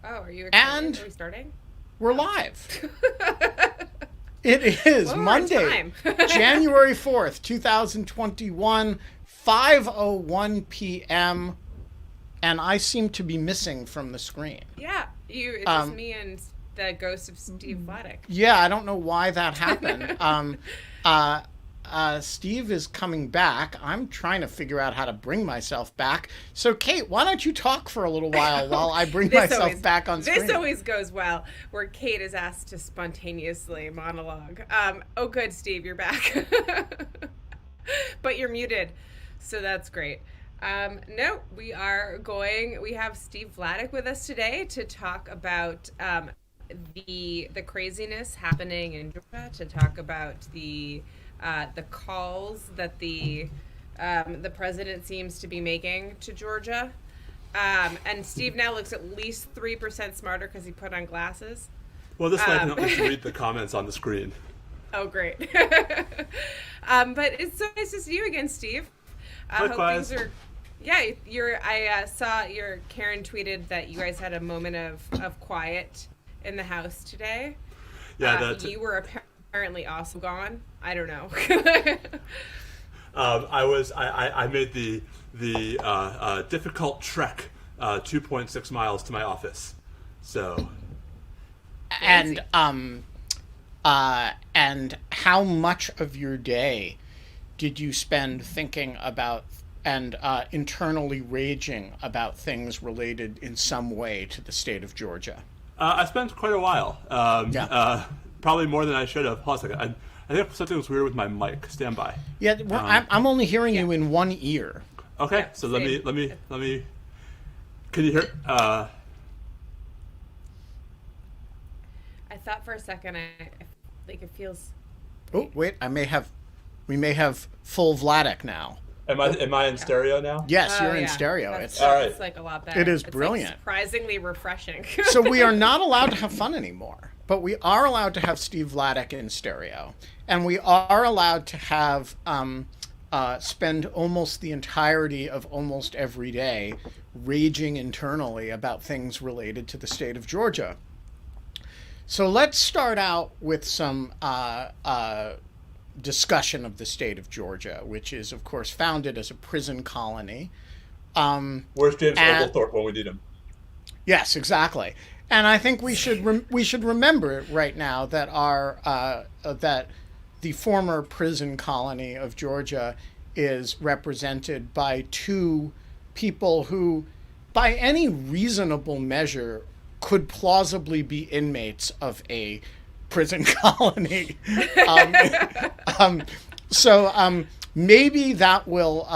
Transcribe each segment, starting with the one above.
Oh, are you excited? Are And we starting? we're Oh. live. It is Well, we're on Monday, time. January 4th, 2021, 5:01 p.m., and I seem to be missing from the screen. Yeah, it's just Um, me and the ghost of Steve Vladeck. yeah, I don't know why that happened. Uh, Steve is coming back. I'm trying to figure out how to bring myself back. So, Kate, why don't you talk for a little while I bring this myself always back on this screen? always goes well, where Kate is asked to spontaneously monologue. Oh, good, Steve, you're back, but you're muted, so that's great. No, we have Steve Vladeck with us today to talk about the craziness happening in Georgia, to talk about the calls that the president seems to be making to Georgia. And Steve now looks at least 3% smarter because he put on glasses. Well, this way I can Um, at least read the comments on the screen. oh, great. But it's so nice to see you again, Steve. I hope things Likewise. are. Yeah, I saw your Karen tweeted that you guys had a moment of quiet in the house today. Yeah, that's. You were apparently also gone. I don't know. I made the difficult trek, 2.6 miles to my office. So And Fancy. and how much of your day did you spend thinking about and internally raging about things related in some way to the state of Georgia? I spent quite a while. Yeah. Probably more than I should have. Hold on a second. I think something was weird with my mic. Stand by. Yeah, well, I'm only hearing you in one ear. Okay, Yeah, so same. let me. Can you hear? I thought for a second, like it feels. Oh, wait, we may have full Vladeck now. Am I in stereo now? Yes, Oh you're in yeah, stereo. that's, It's All right. that's like a lot better. It is It's brilliant. like surprisingly refreshing. So we are not allowed to have fun anymore, but we are allowed to have Steve Vladeck in stereo, and we are allowed to have spend almost the entirety of almost every day raging internally about things related to the state of Georgia. So let's start out with some discussion of the state of Georgia, which is, of course, founded as a prison colony. Where's James And Oglethorpe when we need him? yes, exactly. And I think we should remember right now that that the former prison colony of Georgia is represented by two people who, by any reasonable measure, could plausibly be inmates of a prison colony. Um, um, so maybe that will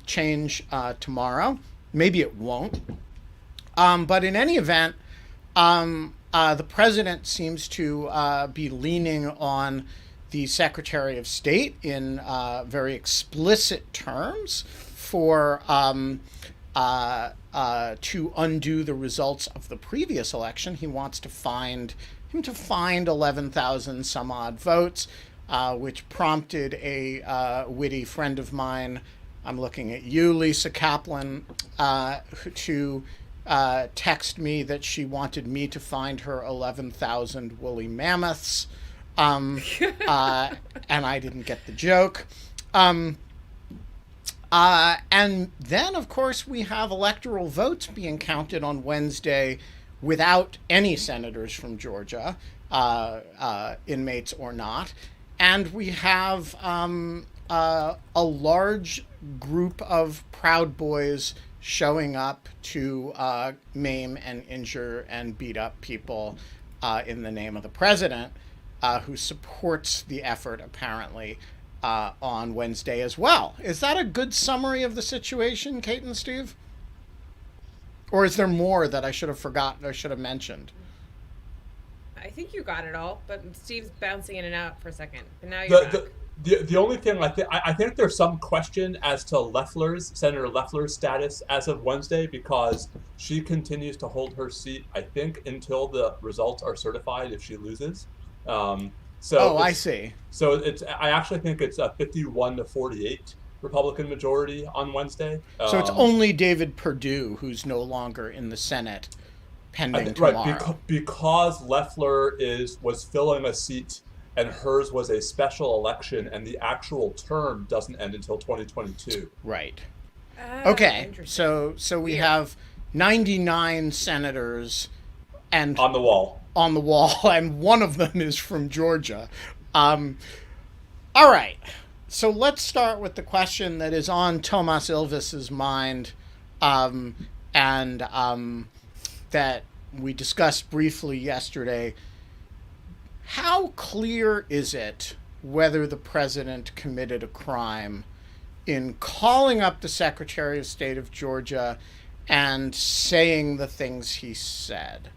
change tomorrow. Maybe it won't. But in any event, the president seems to be leaning on the Secretary of State in very explicit terms for to undo the results of the previous election. He wants to find 11,000 some odd votes, which prompted a witty friend of mine. I'm looking at you, Lisa Kaplan, to text me that she wanted me to find her 11,000 woolly mammoths, and I didn't get the joke. And then, of course, we have electoral votes being counted on Wednesday without any senators from Georgia, inmates or not. And we have a large group of Proud Boys showing up to maim and injure and beat up people in the name of the president, who supports the effort, apparently, on Wednesday as well. Is that a good summary of the situation, Kate and Steve? Or is there more that I should have forgotten or should have mentioned? I think you got it all, but Steve's bouncing in and out for a second. But now you're back. The only thing I think there's some question as to Senator Loeffler's status as of Wednesday, because she continues to hold her seat, I think, until the results are certified if she loses. Oh, I see. So I actually think it's a 51-48 Republican majority on Wednesday. So it's only David Perdue who's no longer in the Senate. pending Right, tomorrow. because Loeffler was filling a seat and hers was a special election, and the actual term doesn't end until 2022. Right. Oh, Okay. interesting. So we Weird. have 99 senators and On the wall. on the wall, and one of them is from Georgia. Um, all right. So let's start with the question that is on Tomas Ilves's mind, um, and that we discussed briefly yesterday. How clear is it whether the president committed a crime in calling up the Secretary of State of Georgia and saying the things he said?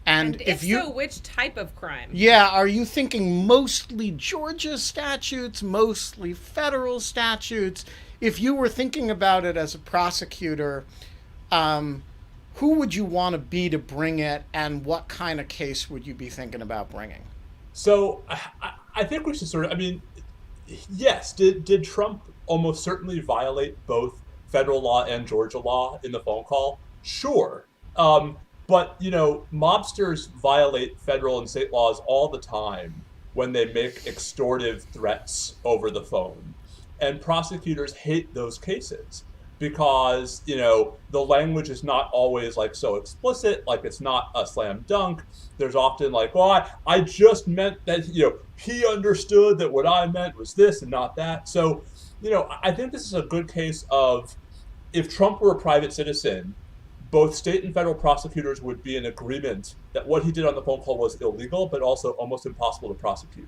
And if so, which type of crime? Yeah, are you thinking mostly Georgia statutes, mostly federal statutes? If you were thinking about it as a prosecutor, who would you want to be to bring it, and what kind of case would you be thinking about bringing? So I think we should sort of, I mean, yes, did Trump almost certainly violate both federal law and Georgia law in the phone call? Sure. But, mobsters violate federal and state laws all the time when they make extortive threats over the phone. And prosecutors hate those cases because, the language is not always like so explicit, like it's not a slam dunk. There's often like, well, I just meant that, he understood that what I meant was this and not that. So, I think this is a good case of if Trump were a private citizen, both state and federal prosecutors would be in agreement that what he did on the phone call was illegal, but also almost impossible to prosecute.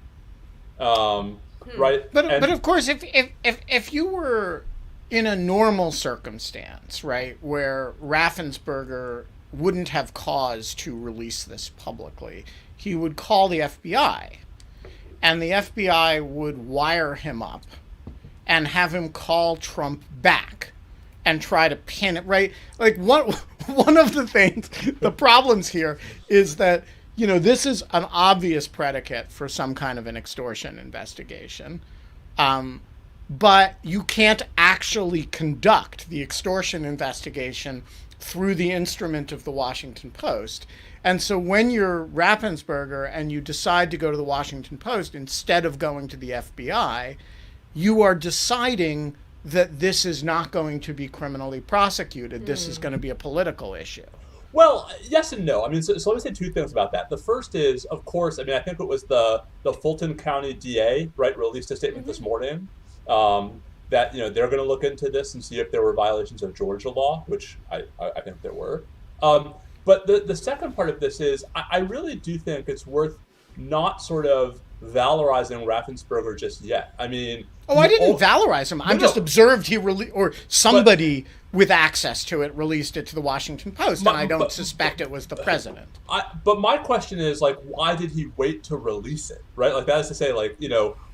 Right? But of course, if you were in a normal circumstance, right, where Raffensperger wouldn't have cause to release this publicly, he would call the FBI, and the FBI would wire him up and have him call Trump back and try to pin it, right? Like one of the things, the problems here is that, this is an obvious predicate for some kind of an extortion investigation. But you can't actually conduct the extortion investigation through the instrument of the Washington Post. And so when you're Raffensperger and you decide to go to the Washington Post instead of going to the FBI, you are deciding that this is not going to be criminally prosecuted. This is going to be a political issue. Well, yes and no. I mean, so let me say two things about that. The first is, of course, I mean, I think it was the Fulton County DA, right, released a statement this morning that, they're going to look into this and see if there were violations of Georgia law, which I think there were. But the second part of this is I really do think it's worth not sort of valorizing Raffensperger just yet. I mean... Oh, I didn't valorize him. I just observed he or somebody with access to it released it to the Washington Post, and I don't suspect it was the president. But my question is, like, why did he wait to release it, right? Like, that is to say, like,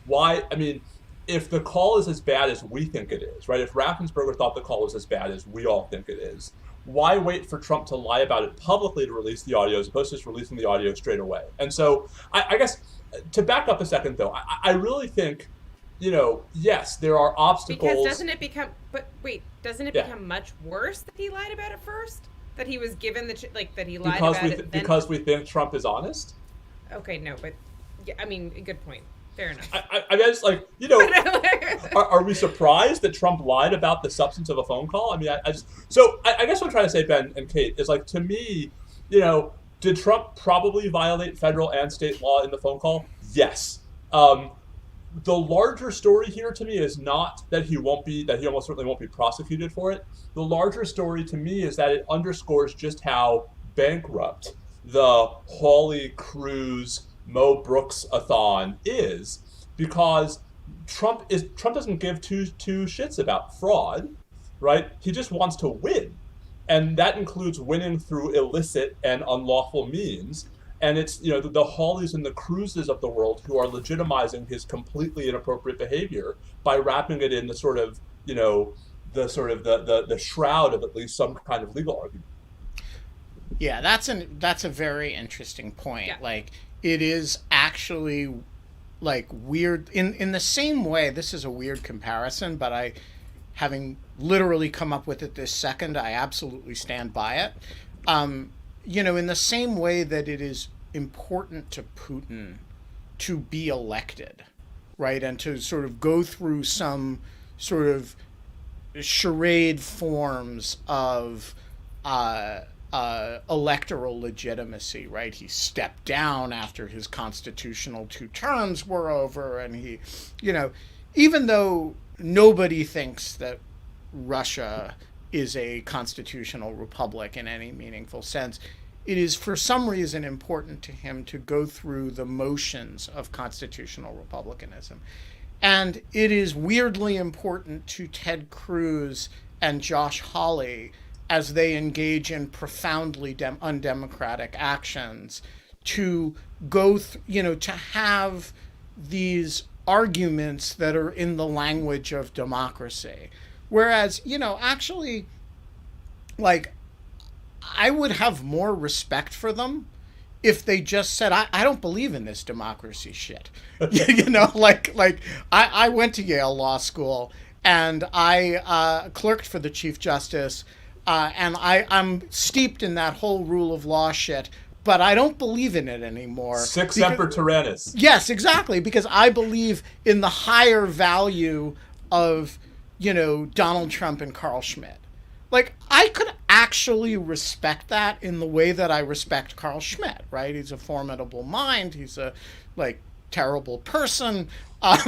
why... I mean, if the call is as bad as we think it is, right? If Raffensperger thought the call was as bad as we all think it is, why wait for Trump to lie about it publicly to release the audio as opposed to just releasing the audio straight away? And so I guess to back up a second, though, I really think, yes, there are obstacles. Because doesn't it become become much worse that he lied about it first? That he was given that he lied about it? Because we think Trump is honest? Okay, no, but, yeah, I mean, good point. Fair enough. I mean, it's like, are we surprised that Trump lied about the substance of a phone call? I mean, I guess what I'm trying to say, Ben and Kate, is like, to me, did Trump probably violate federal and state law in the phone call? Yes. The larger story here to me is not that he almost certainly won't be prosecuted for it. The larger story to me is that it underscores just how bankrupt the Hawley Cruz Mo Brooks-a-thon is, because Trump doesn't give two shits about fraud, right? He just wants to win. And that includes winning through illicit and unlawful means. And it's, the Hawleys and the Cruzes of the world who are legitimizing his completely inappropriate behavior by wrapping it in the sort of, the shroud of at least some kind of legal argument. Yeah, that's a very interesting point. Yeah. Like, it is actually like weird in the same way. This is a weird comparison, but having literally come up with it this second, I absolutely stand by it. in the same way that it is important to Putin to be elected, right, and to sort of go through some sort of charade forms of electoral legitimacy, right? He stepped down after his constitutional 2 terms were over, and he, even though nobody thinks that Russia is a constitutional republic in any meaningful sense, it is for some reason important to him to go through the motions of constitutional republicanism. And it is weirdly important to Ted Cruz and Josh Hawley as they engage in profoundly undemocratic actions to go, to have these arguments that are in the language of democracy. Whereas, actually, like, I would have more respect for them if they just said, I don't believe in this democracy shit. I went to Yale Law School and I clerked for the Chief Justice, and I'm steeped in that whole rule of law shit, but I don't believe in it anymore. Sic semper tyrannis. Yes, exactly, because I believe in the higher value of, Donald Trump and Carl Schmitt. Like, I could actually respect that in the way that I respect Carl Schmitt, right? He's a formidable mind. He's a, terrible person. But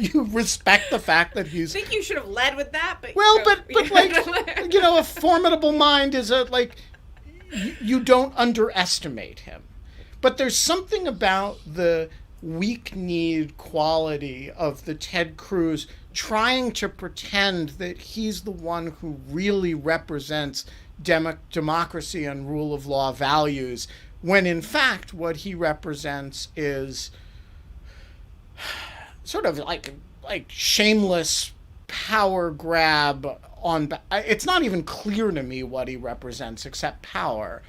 you respect the fact that he's... I think you should have led with that, but... Well, but a formidable mind is you don't underestimate him. But there's something about the weak-kneed quality of the Ted Cruz trying to pretend that he's the one who really represents democracy and rule of law values, when in fact what he represents is sort of like shameless power grab on... It's not even clear to me what he represents except power.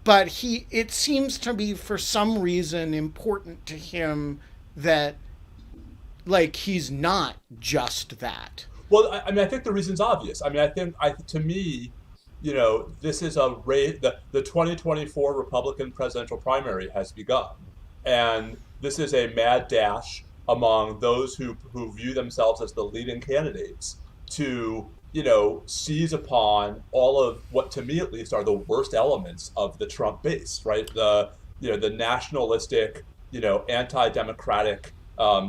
But it seems to be, for some reason, important to him that, he's not just that. Well, I think the reason's obvious. To me, this is a race. The 2024 Republican presidential primary has begun. And this is a mad dash among those who view themselves as the leading candidates to, seize upon all of what, to me at least, are the worst elements of the Trump base, right? The nationalistic, anti-democratic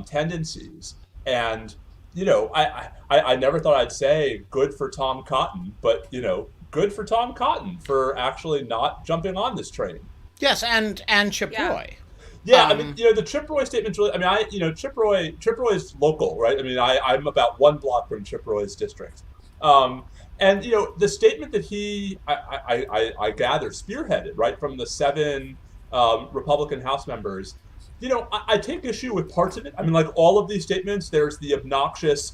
tendencies. And, I never thought I'd say good for Tom Cotton, but, good for Tom Cotton for actually not jumping on this train. Yes, and Chip Roy. Yeah, the Chip Roy statement's really, Chip Roy is local, right? I'm about 1 block from Chip Roy's district. And, the statement that he, I gather, spearheaded, right, from the 7 Republican House members, I take issue with parts of it. All of these statements, there's the obnoxious,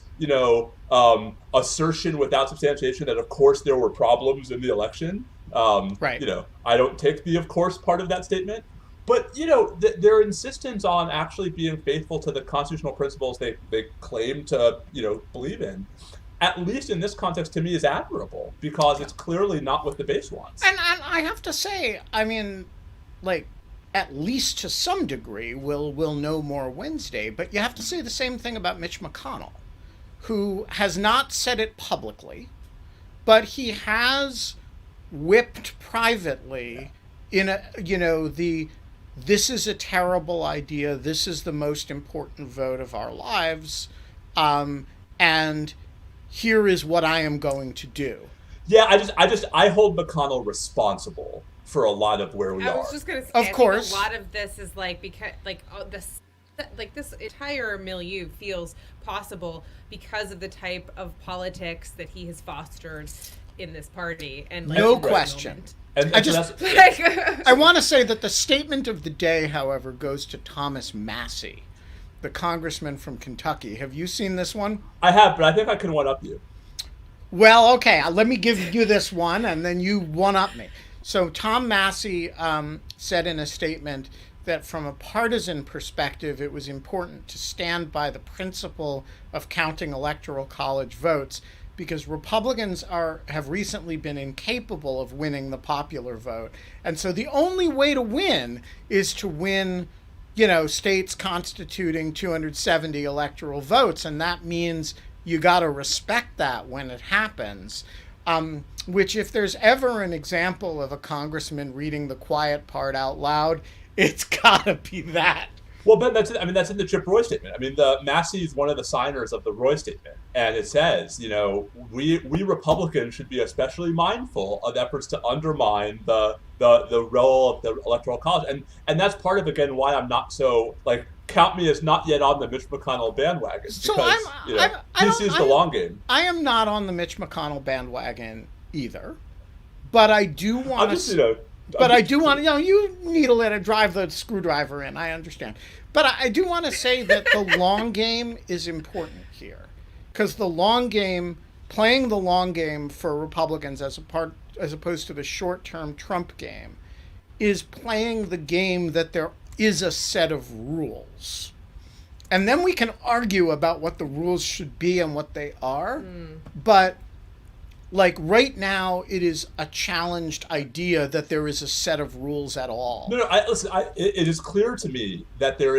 assertion without substantiation that, of course, there were problems in the election. Right. I don't take the, of course, part of that statement. But, their insistence on actually being faithful to the constitutional principles they claim to, believe in, at least in this context, to me, is admirable, because it's clearly not what the base wants. And I have to say, at least to some degree, we'll know more Wednesday, but you have to say the same thing about Mitch McConnell, who has not said it publicly, but he has whipped privately in this is a terrible idea, this is the most important vote of our lives, and here is what I am going to do. Yeah, I hold McConnell responsible for a lot of where we are. I was just going to say, of course, a lot of this is because this entire milieu feels possible because of the type of politics that he has fostered in this party, and no question. And I want to say that the statement of the day, however, goes to Thomas Massey, the congressman from Kentucky. Have you seen this one? I have, but I think I can one-up you. Well, okay, let me give you this one, and then you one-up me. So Tom Massey said in a statement that from a partisan perspective, it was important to stand by the principle of counting electoral college votes, because Republicans have recently been incapable of winning the popular vote. And so the only way to win is to win, states constituting 270 electoral votes. And that means you got to respect that when it happens. Which, if there's ever an example of a congressman reading the quiet part out loud, it's got to be that. Well, but that's in the Chip Roy statement. The Massey is one of the signers of the Roy statement, and it says, we Republicans should be especially mindful of efforts to undermine the role of the Electoral College, and that's part of, again, why I'm not so count me as not yet on the Mitch McConnell bandwagon, because he sees the long game. I am not on the Mitch McConnell bandwagon either, but I do want to. But I do want to, you needle it and drive the screwdriver in. I understand. But I do want to say that the long game is important here. Because the long game, playing the long game for Republicans as opposed to the short-term Trump game, is playing the game that there is a set of rules. And then we can argue about what the rules should be and what they are. But right now, it is a challenged idea that there is a set of rules at all. No. Listen. It is clear to me that there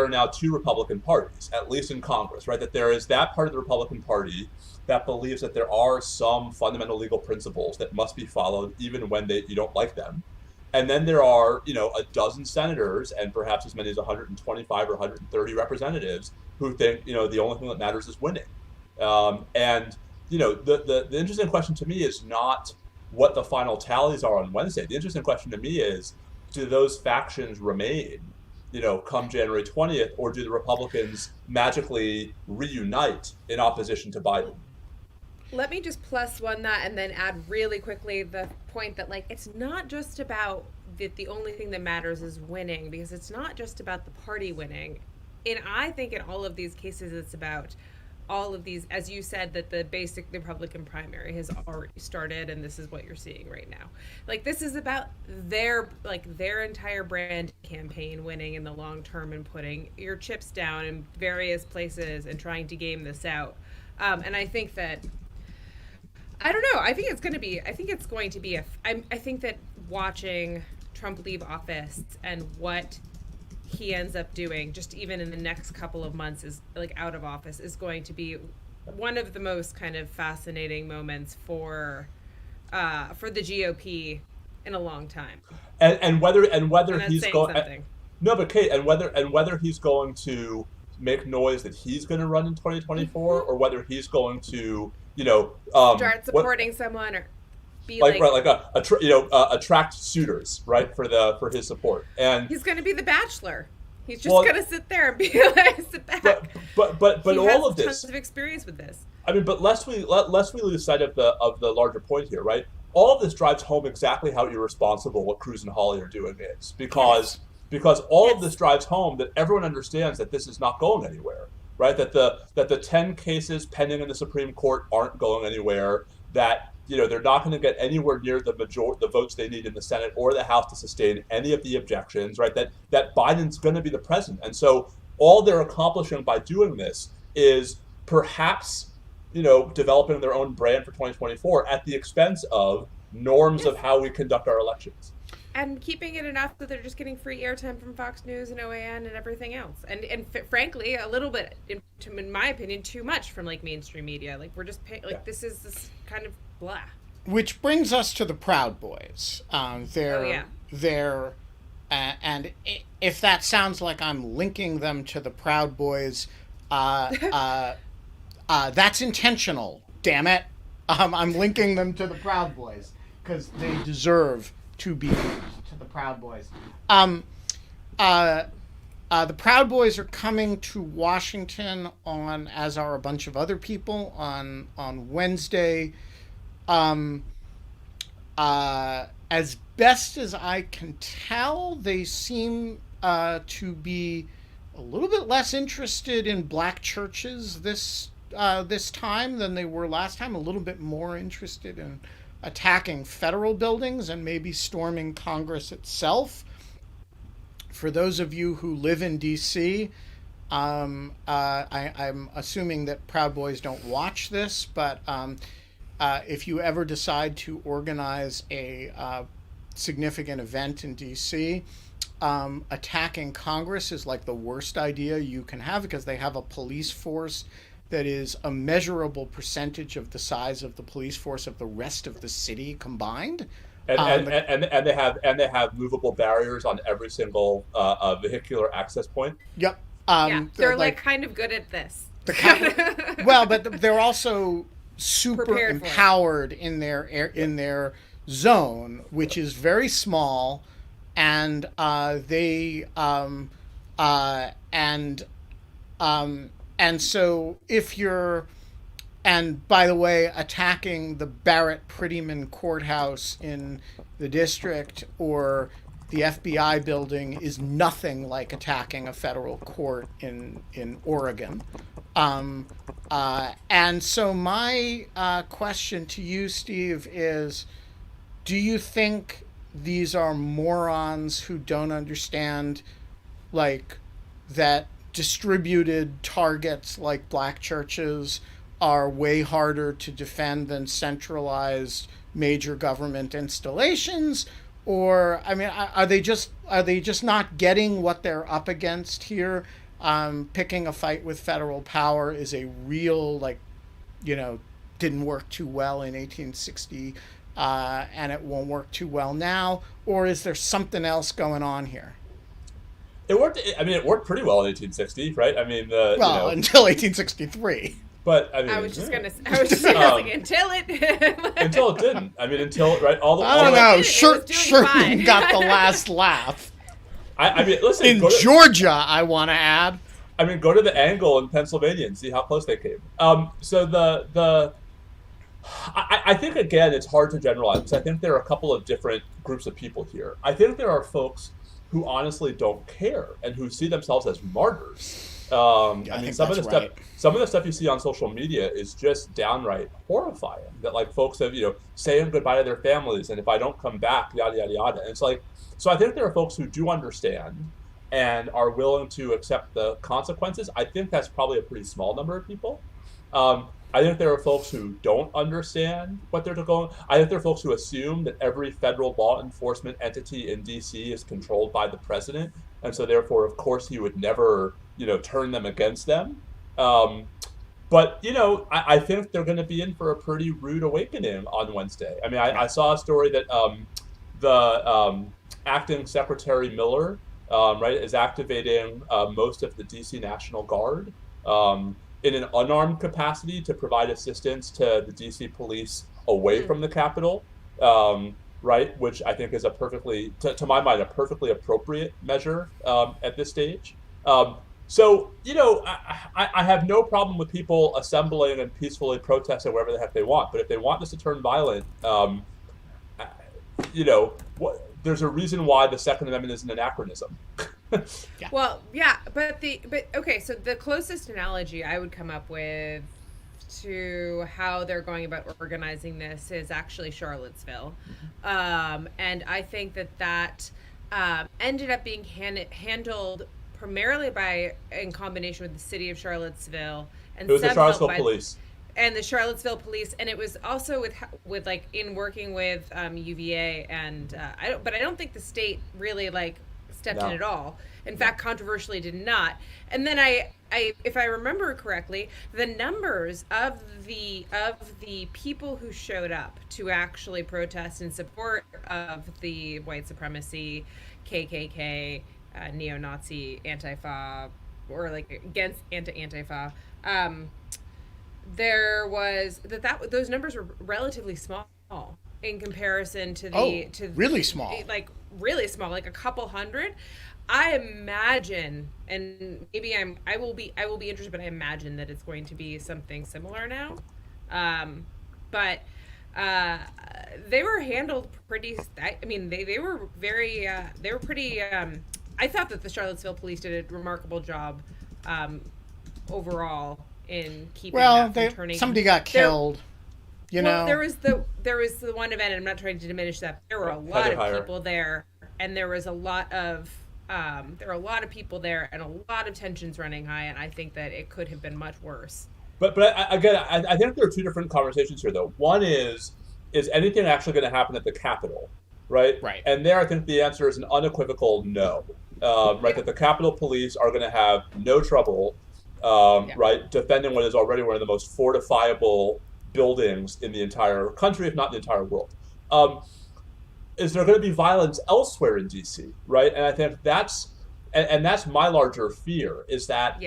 are now two Republican parties, at least in Congress, right? That there is that part of the Republican Party that believes that there are some fundamental legal principles that must be followed, even when you don't like them. And then there are, a dozen senators and perhaps as many as 125 or 130 representatives who think, the only thing that matters is winning, and. The interesting question to me is not what the final tallies are on Wednesday. The interesting question to me is, do those factions remain, come January 20th, or do the Republicans magically reunite in opposition to Biden? Let me just plus one that and then add really quickly the point that it's not just about that the only thing that matters is winning, because it's not just about the party winning. And I think in all of these cases it's about all of these, as you said, that the basic Republican primary has already started, and this is what you're seeing right now. This is about their entire brand campaign winning in the long term and putting your chips down in various places and trying to game this out. And I think that, I don't know, I think it's going to be I think that watching Trump leave office and what he ends up doing, just even in the next couple of months, is out of office, is going to be one of the most kind of fascinating moments for the GOP in a long time. And whether he's going no, but Kate, and whether he's going to make noise that he's going to run in 2024, or whether he's going to start supporting someone or be attract suitors, right, for his support. And he's going to be the Bachelor. He's just going to sit there and be sit back. But he all has of this, tons of experience with this. But lest we lose sight of the larger point here, right? All of this drives home exactly how irresponsible what Cruz and Hawley are doing is, because all of this drives home that everyone understands that this is not going anywhere, right? That the 10 cases pending in the Supreme Court aren't going anywhere. That they're not going to get anywhere near the votes they need in the Senate or the House to sustain any of the objections, right? That Biden's going to be the president. And so all they're accomplishing by doing this is perhaps, developing their own brand for 2024 at the expense of norms of how we conduct our elections. And keeping it enough that they're just getting free airtime from Fox News and OAN and everything else. And frankly, a little bit, in my opinion, too much from mainstream media. We're just this is this kind of blah. Which brings us to the Proud Boys. They're and if that sounds like I'm linking them to the Proud Boys, that's intentional. Damn it, I'm linking them to the Proud Boys because they deserve to be linked to the Proud Boys. The Proud Boys are coming to Washington as are a bunch of other people, on Wednesday. As best as I can tell, they seem to be a little bit less interested in black churches this time than they were last time. A little bit more interested in attacking federal buildings and maybe storming Congress itself. For those of you who live in D.C., I'm assuming that Proud Boys don't watch this, but if you ever decide to organize a significant event in DC, attacking Congress is like the worst idea you can have because they have a police force that is a measurable percentage of the size of the police force of the rest of the city combined. And they have movable barriers on every single vehicular access point. Yep. Yeah, they're like kind of good at this. Well, but they're also super Prepared empowered in their zone, which is very small, and and so if you're, and by the way, attacking the Barrett Prettyman courthouse in the district or the FBI building is nothing like attacking a federal court in Oregon. And so my question to you, Steve, is, do you think these are morons who don't understand, like, that distributed targets like black churches are way harder to defend than centralized major government installations? Or, I mean, are they just not getting what they're up against here? Picking a fight with federal power is a real, like, didn't work too well in 1860, and it won't work too well now. Or is there something else going on here? It worked. I mean, it worked pretty well in 1860, right? I mean, until 1863. But I mean, I was just gonna say until it until it didn't. I mean, I don't know. Sherman got the last laugh. I mean, listen. In Georgia, I want to add. I mean, go to the Angle in Pennsylvania and see how close they came. So I think again, it's hard to generalize because I think there are a couple of different groups of people here. I think there are folks who honestly don't care and who see themselves as martyrs. I mean, some of the stuff you see on social media is just downright horrifying. That like folks have, saying goodbye to their families, and if I don't come back, yada yada yada. And it's like, so I think there are folks who do understand and are willing to accept the consequences. I think that's probably a pretty small number of people. I think there are folks who don't understand what they're going. I think there are folks who assume that every federal law enforcement entity in DC is controlled by the president, and so therefore, of course, he would never, turn them against them. But I think they're going to be in for a pretty rude awakening on Wednesday. I mean, I saw a story that the acting Secretary Miller, is activating most of the DC National Guard. In an unarmed capacity to provide assistance to the DC police away from the Capitol, which I think is a perfectly, to my mind, a perfectly appropriate measure at this stage. So, I have no problem with people assembling and peacefully protesting wherever the heck they want, but if they want this to turn violent, there's a reason why the Second Amendment is an anachronism. Yeah. Well, yeah, but okay, so the closest analogy I would come up with to how they're going about organizing this is actually Charlottesville. And I think that ended up being handled primarily in combination with the city of Charlottesville and it was the Charlottesville police. And the Charlottesville police, and it was also with like in working with UVA, and I don't think the state really stepped in at all. In fact, controversially did not. And then I if I remember correctly, the numbers of the people who showed up to actually protest in support of the white supremacy, KKK, neo-Nazi, Antifa, or against anti-Antifa, there was those numbers were relatively small in comparison to really small, really small, like a couple hundred. I imagine, and maybe I will be interested, but I imagine that it's going to be something similar now. But they were handled pretty. I mean, they were very. They were pretty. I thought that the Charlottesville police did a remarkable job overall in keeping that from turning. Somebody got killed. There was the one event, and I'm not trying to diminish that. There were a lot of people there, and there was a lot of There are a lot of people there and a lot of tensions running high, and I think that it could have been much worse. Again, I think there are two different conversations here, though. One is anything actually going to happen at the Capitol, right? Right. And there, I think the answer is an unequivocal no. Right, that the Capitol Police are going to have no trouble, right, defending what is already one of the most fortifiable buildings in the entire country, if not the entire world. Is there going to be violence elsewhere in DC, right? And I think that's my larger fear, is that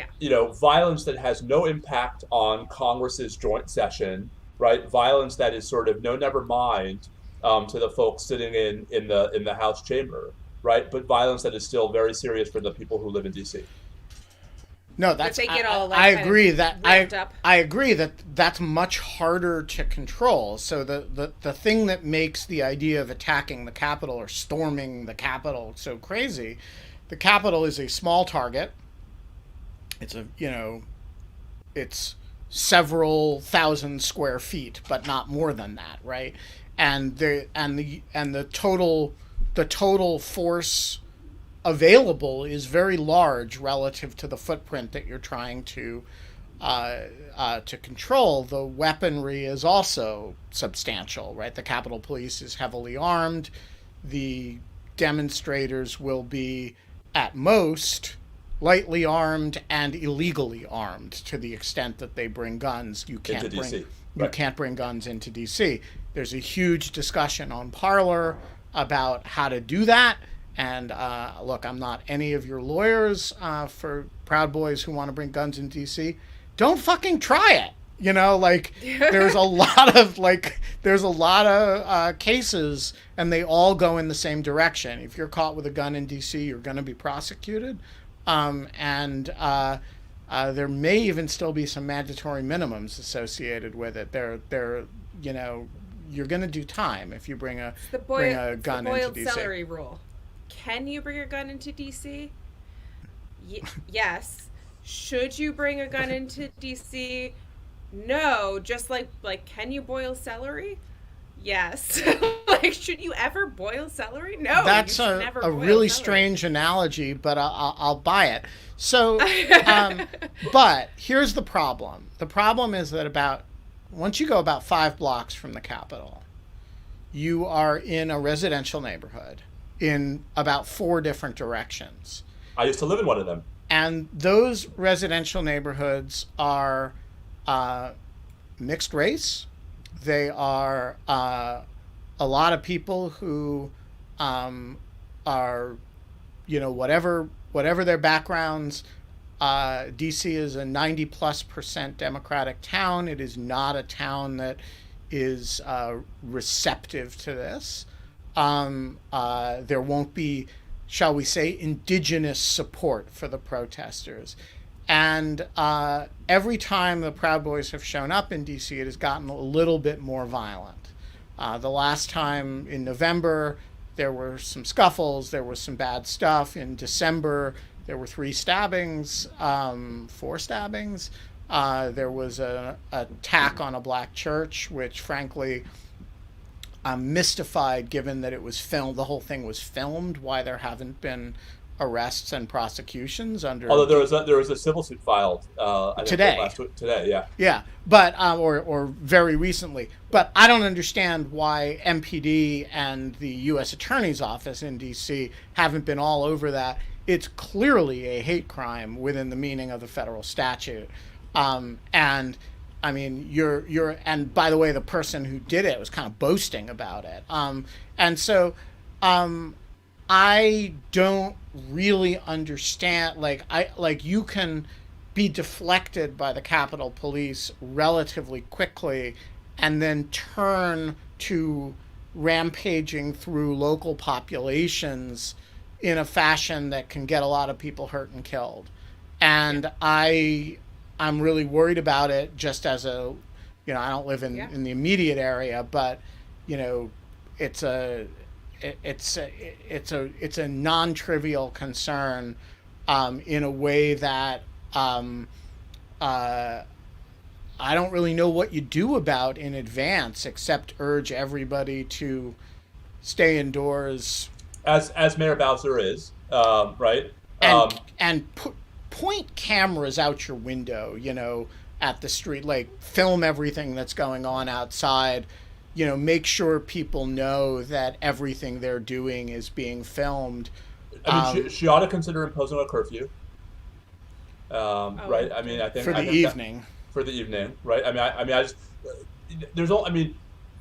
violence that has no impact on Congress's joint session, right? Violence that is sort of no, never mind to the folks sitting in the House chamber, right? But violence that is still very serious for the people who live in DC. No, that's they get all, I agree that I agree that that's much harder to control. So the thing that makes the idea of attacking the Capitol or storming the Capitol so crazy, the Capitol is a small target. It's it's several thousand square feet, but not more than that, right? And the total force available is very large relative to the footprint that you're trying to control. The weaponry is also substantial, right? The Capitol Police is heavily armed. The demonstrators will be, at most, lightly armed and illegally armed to the extent that they bring guns. You can't bring guns into DC. There's a huge discussion on Parler about how to do that. And look, I'm not any of your lawyers for Proud Boys who want to bring guns in DC. Don't fucking try it. There's a lot of cases, and they all go in the same direction. If you're caught with a gun in DC, you're going to be prosecuted, and there may even still be some mandatory minimums associated with it. You're going to do time if you bring a gun into DC. The boiled celery rule. Can you bring a gun into DC? Yes. Should you bring a gun into DC? No. Just like can you boil celery? Yes. Should you ever boil celery? No. That's a really strange analogy, but I'll buy it. So, but here's the problem. The problem is that once you go about 5 blocks from the Capitol, you are in a residential neighborhood in about 4 different directions. I used to live in one of them. And those residential neighborhoods are mixed race. They are a lot of people who are, whatever their backgrounds. DC is a 90+% Democratic town. It is not a town that is receptive to this. There won't be, shall we say, indigenous support for the protesters. And every time the Proud Boys have shown up in DC, it has gotten a little bit more violent. The last time in November, there were some scuffles, there was some bad stuff. In December, there were 3 stabbings, 4 stabbings. There was an attack on a black church, which frankly, I'm mystified given that it was filmed, the whole thing was filmed, why there haven't been arrests and prosecutions under. Although there was a civil suit filed today. Today, yeah, but or very recently. But I don't understand why MPD and the U.S. Attorney's Office in D.C. haven't been all over that. It's clearly a hate crime within the meaning of the federal statute, and I mean, and by the way, the person who did it was kind of boasting about it, and so. I don't really understand, you can be deflected by the Capitol Police relatively quickly and then turn to rampaging through local populations in a fashion that can get a lot of people hurt and killed. And I'm really worried about it just as I don't live in the immediate area, but, it's a non-trivial concern in a way that I don't really know what you do about in advance except urge everybody to stay indoors. As Mayor Bowser is, right? And point cameras out your window, at the street, like film everything that's going on outside, make sure people know that everything they're doing is being filmed. I mean, she ought to consider imposing a curfew. Right? I mean, for the evening. For the evening, right? I just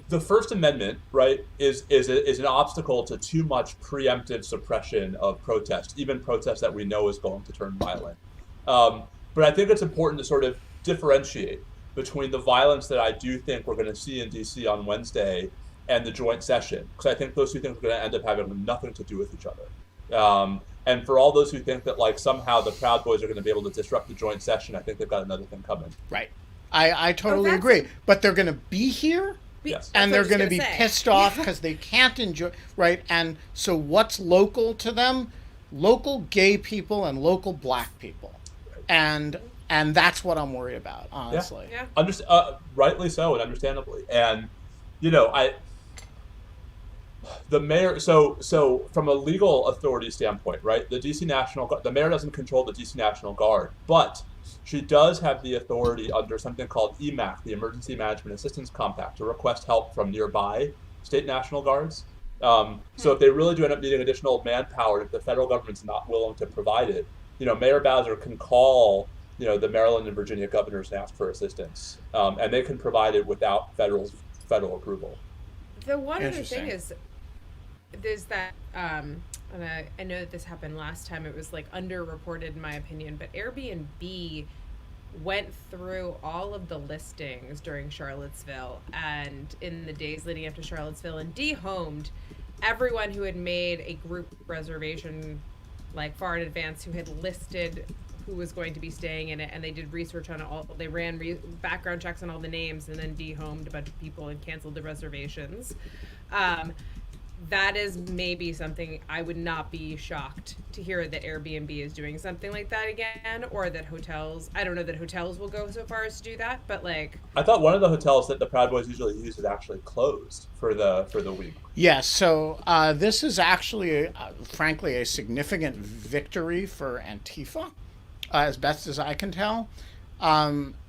the First Amendment, right, is an obstacle to too much preemptive suppression of protest, even protest that we know is going to turn violent. But I think it's important to sort of differentiate between the violence that I do think we're going to see in D.C. on Wednesday and the joint session, because I think those two things are going to end up having nothing to do with each other. And for all those who think that like somehow the Proud Boys are going to be able to disrupt the joint session, I think they've got another thing coming. Right. I totally agree. But they're going to be here. Yes. And they're going to be pissed off because they can't enjoy, right? And so what's local to them? Local gay people and local black people. And that's what I'm worried about, honestly. Yeah. Rightly so and understandably. And, the mayor, so from a legal authority standpoint, right, the mayor doesn't control the DC National Guard, but she does have the authority under something called EMAC, the Emergency Management Assistance Compact, to request help from nearby state National Guards. So if they really do end up needing additional manpower, if the federal government's not willing to provide it, Mayor Bowser can call, the Maryland and Virginia governors and ask for assistance, and they can provide it without federal approval. The one other thing is, there's that, and I know that this happened last time, it was like underreported in my opinion, but Airbnb went through all of the listings during Charlottesville and in the days leading up to Charlottesville and dehomed everyone who had made a group reservation like far in advance, who had listed who was going to be staying in it, and they did research on all, they ran background checks on all the names and then dehomed a bunch of people and canceled the reservations. That is maybe something I would not be shocked to hear that Airbnb is doing something like that again, or that hotels, I don't know that hotels will go so far as to do that, but like... I thought one of the hotels that the Proud Boys usually use is actually closed for the week. Yes, so this is actually, frankly, a significant victory for Antifa, as best as I can tell.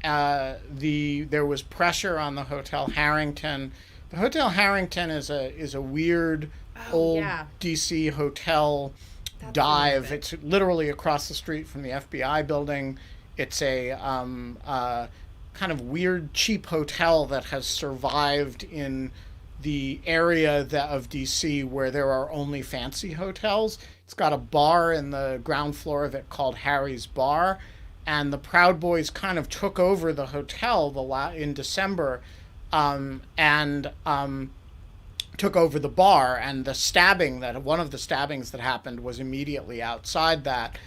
There was pressure on the Hotel Harrington. The Hotel Harrington is a weird old DC hotel dive. It's literally across the street from the FBI building. It's a kind of weird cheap hotel that has survived in the area of DC where there are only fancy hotels. It's got a bar in the ground floor of it called Harry's Bar, and the Proud Boys kind of took over the hotel in December. And took over the bar, and one of the stabbings that happened was immediately outside that.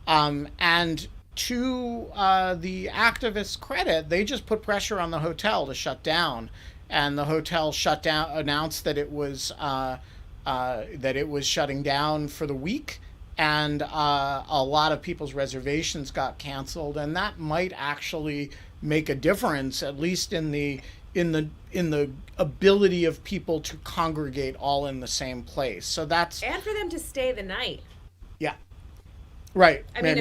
And to the activists' credit, they just put pressure on the hotel to shut down, and the hotel shut down, announced that it was shutting down for the week, and a lot of people's reservations got canceled, and that might actually make a difference, at least in the ability of people to congregate all in the same place. So that's, and for them to stay the night. Yeah. Right. I mean,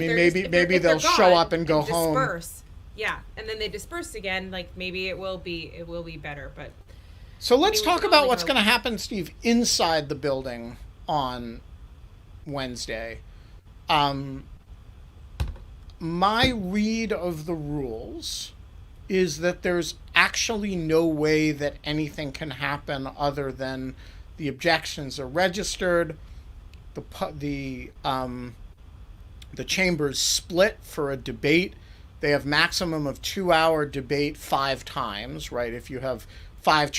maybe they'll show up and go home. Disperse. Yeah, and then they disperse again. Like maybe it will be better. But so let's talk about what's going to happen, Steve, inside the building on Wednesday. My read of the rules is that there's actually no way that anything can happen other than the objections are registered, the chambers split for a debate. They have maximum of 2-hour debate 5 times, right? If you have five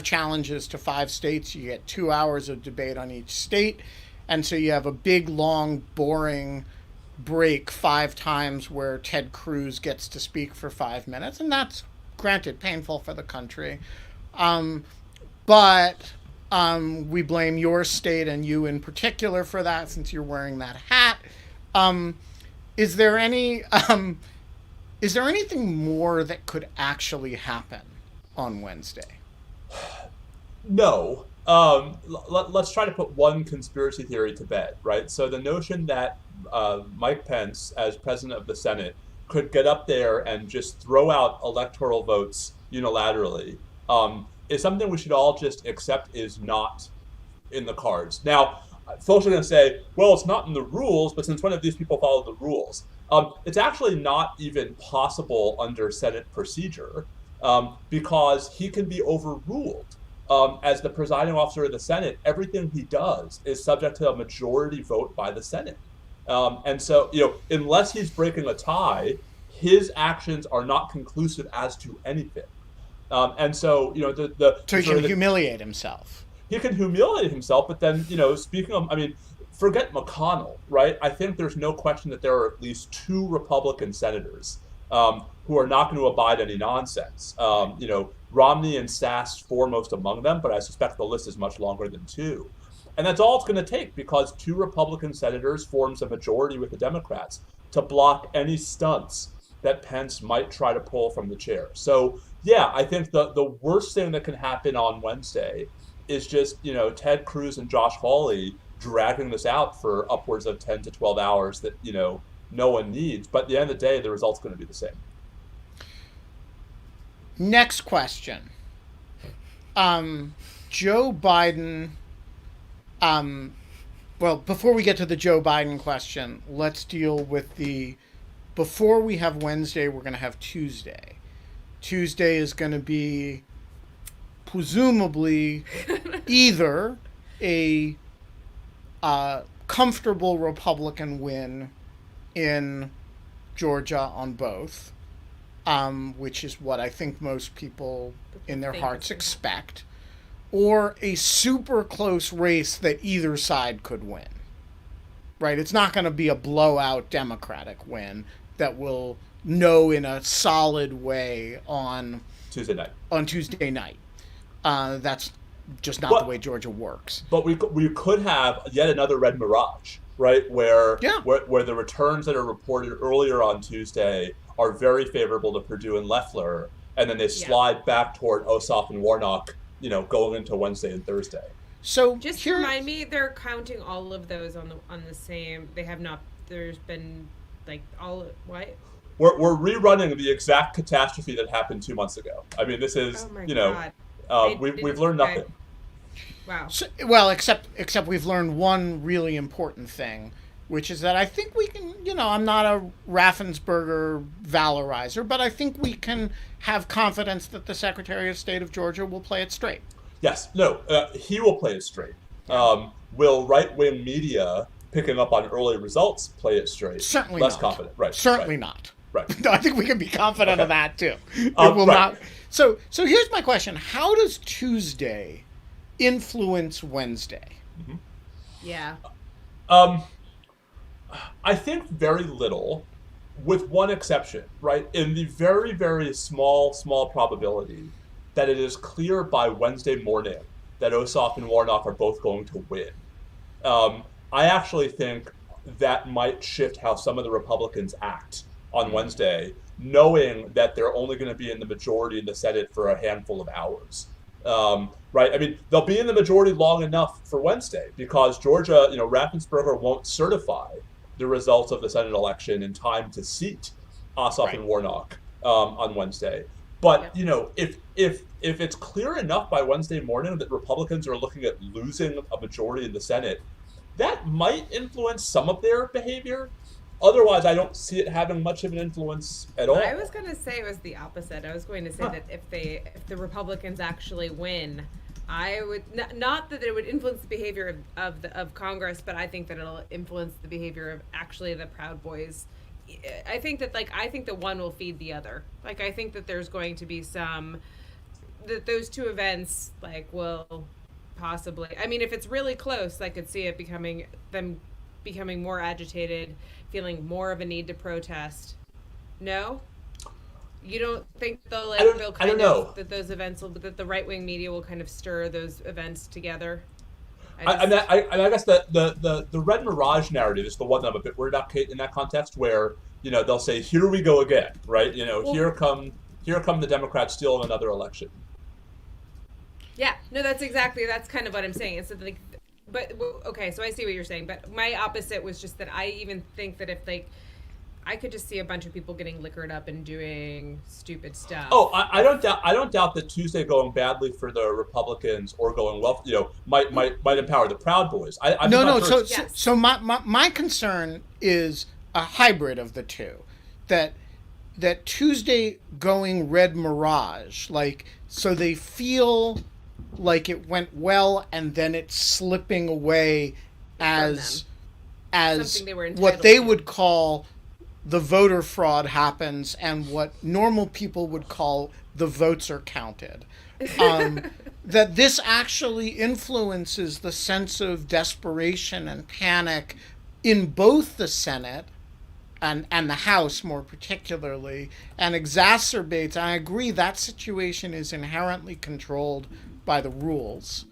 challenges to 5 states, you get 2 hours of debate on each state, and so you have a big, long, boring break 5 times where Ted Cruz gets to speak for 5 minutes, and that's granted painful for the country, but we blame your state and you in particular for that, since you're wearing that hat. Is there anything more that could actually happen on Wednesday? No. let's try to put one conspiracy theory to bed, right? So the notion that Mike Pence, as president of the Senate, could get up there and just throw out electoral votes unilaterally is something we should all just accept is not in the cards. Now, folks are going to say, well, it's not in the rules, but since when have these people followed the rules? It's actually not even possible under Senate procedure because he can be overruled. As the presiding officer of the Senate, everything he does is subject to a majority vote by the Senate. And so, unless he's breaking a tie, his actions are not conclusive as to anything. And so, so he can humiliate himself. He can humiliate himself, but then, speaking of, forget McConnell, right? I think there's no question that there are at least 2 Republican senators who are not going to abide any nonsense. Romney and Sass foremost among them, but I suspect the list is much longer than 2. And that's all it's going to take because 2 Republican senators forms a majority with the Democrats to block any stunts that Pence might try to pull from the chair. So, yeah, I think the worst thing that can happen on Wednesday is just, Ted Cruz and Josh Hawley dragging this out for upwards of 10 to 12 hours that, no one needs. But at the end of the day, the result's going to be the same. Next question. Joe Biden. Well, before we get to the Joe Biden question, let's deal with before we have Wednesday, we're going to have Tuesday. Tuesday is going to be presumably either a comfortable Republican win in Georgia on both, which is what I think most people in their hearts expect, or a super close race that either side could win. Right? It's not going to be a blowout Democratic win that will know in a solid way on Tuesday night. That's just not the way Georgia works. But we could have yet another red mirage, right? Where the returns that are reported earlier on Tuesday are very favorable to Perdue and Loeffler, and then they slide back toward Ossoff and Warnock, going into Wednesday and Thursday. So just remind me, they're counting all of those on the same. They have not. There's been what? We're rerunning the exact catastrophe that happened 2 months ago. This is we've learned nothing. Wow. So, well, except we've learned one really important thing, which is that I think we can. I'm not a Raffensperger valorizer, but I think we can have confidence that the Secretary of State of Georgia will play it straight. Yes. No. He will play it straight. Will right-wing media picking up on early results play it straight? Certainly less not. Confident. Right. Certainly not. Right. No, I think we can be confident of that too. It will not. So here's my question: how does Tuesday influence Wednesday? Mm-hmm. Yeah. I think very little, with one exception, right? In the very, very small probability that it is clear by Wednesday morning that Ossoff and Warnock are both going to win. I actually think that might shift how some of the Republicans act on Wednesday, knowing that they're only going to be in the majority in the Senate for a handful of hours. Right? They'll be in the majority long enough for Wednesday because Georgia, Raffensperger won't certify the results of the Senate election in time to seat Ossoff and Warnock on Wednesday. But, if it's clear enough by Wednesday morning that Republicans are looking at losing a majority in the Senate, that might influence some of their behavior. Otherwise, I don't see it having much of an influence at all. I was going to say it was the opposite. I was going to say that if the Republicans actually win, I would not that it would influence the behavior of Congress, but I think that it'll influence the behavior of actually the Proud Boys. I think that the one will feed the other. I think that there's going to be that those two events will possibly. If it's really close, I could see it becoming more agitated, feeling more of a need to protest. No? You don't think they'll that those events that the right wing media will kind of stir those events together? I guess the Red Mirage narrative is the one that I'm a bit worried about, Kate, in that context, where they'll say, "Here we go again," right? Here come the Democrats stealing another election. Yeah, no, that's kind of what I'm saying. It's like, but okay, so I see what you're saying. But my opposite was just that I even think that if like, I could just see a bunch of people getting liquored up and doing stupid stuff. Oh, I don't doubt. I don't doubt that Tuesday going badly for the Republicans or going well, might empower the Proud Boys. No. So, Yes. so my concern is a hybrid of the two, that Tuesday going red mirage, like, so they feel like it went well and then it's slipping away as Something they were what entitled they to. would call the voter fraud happens and what normal people would call the votes are counted. That this actually influences the sense of desperation and panic in both the Senate and the House more particularly, and exacerbates. I agree that situation is inherently controlled by the rules.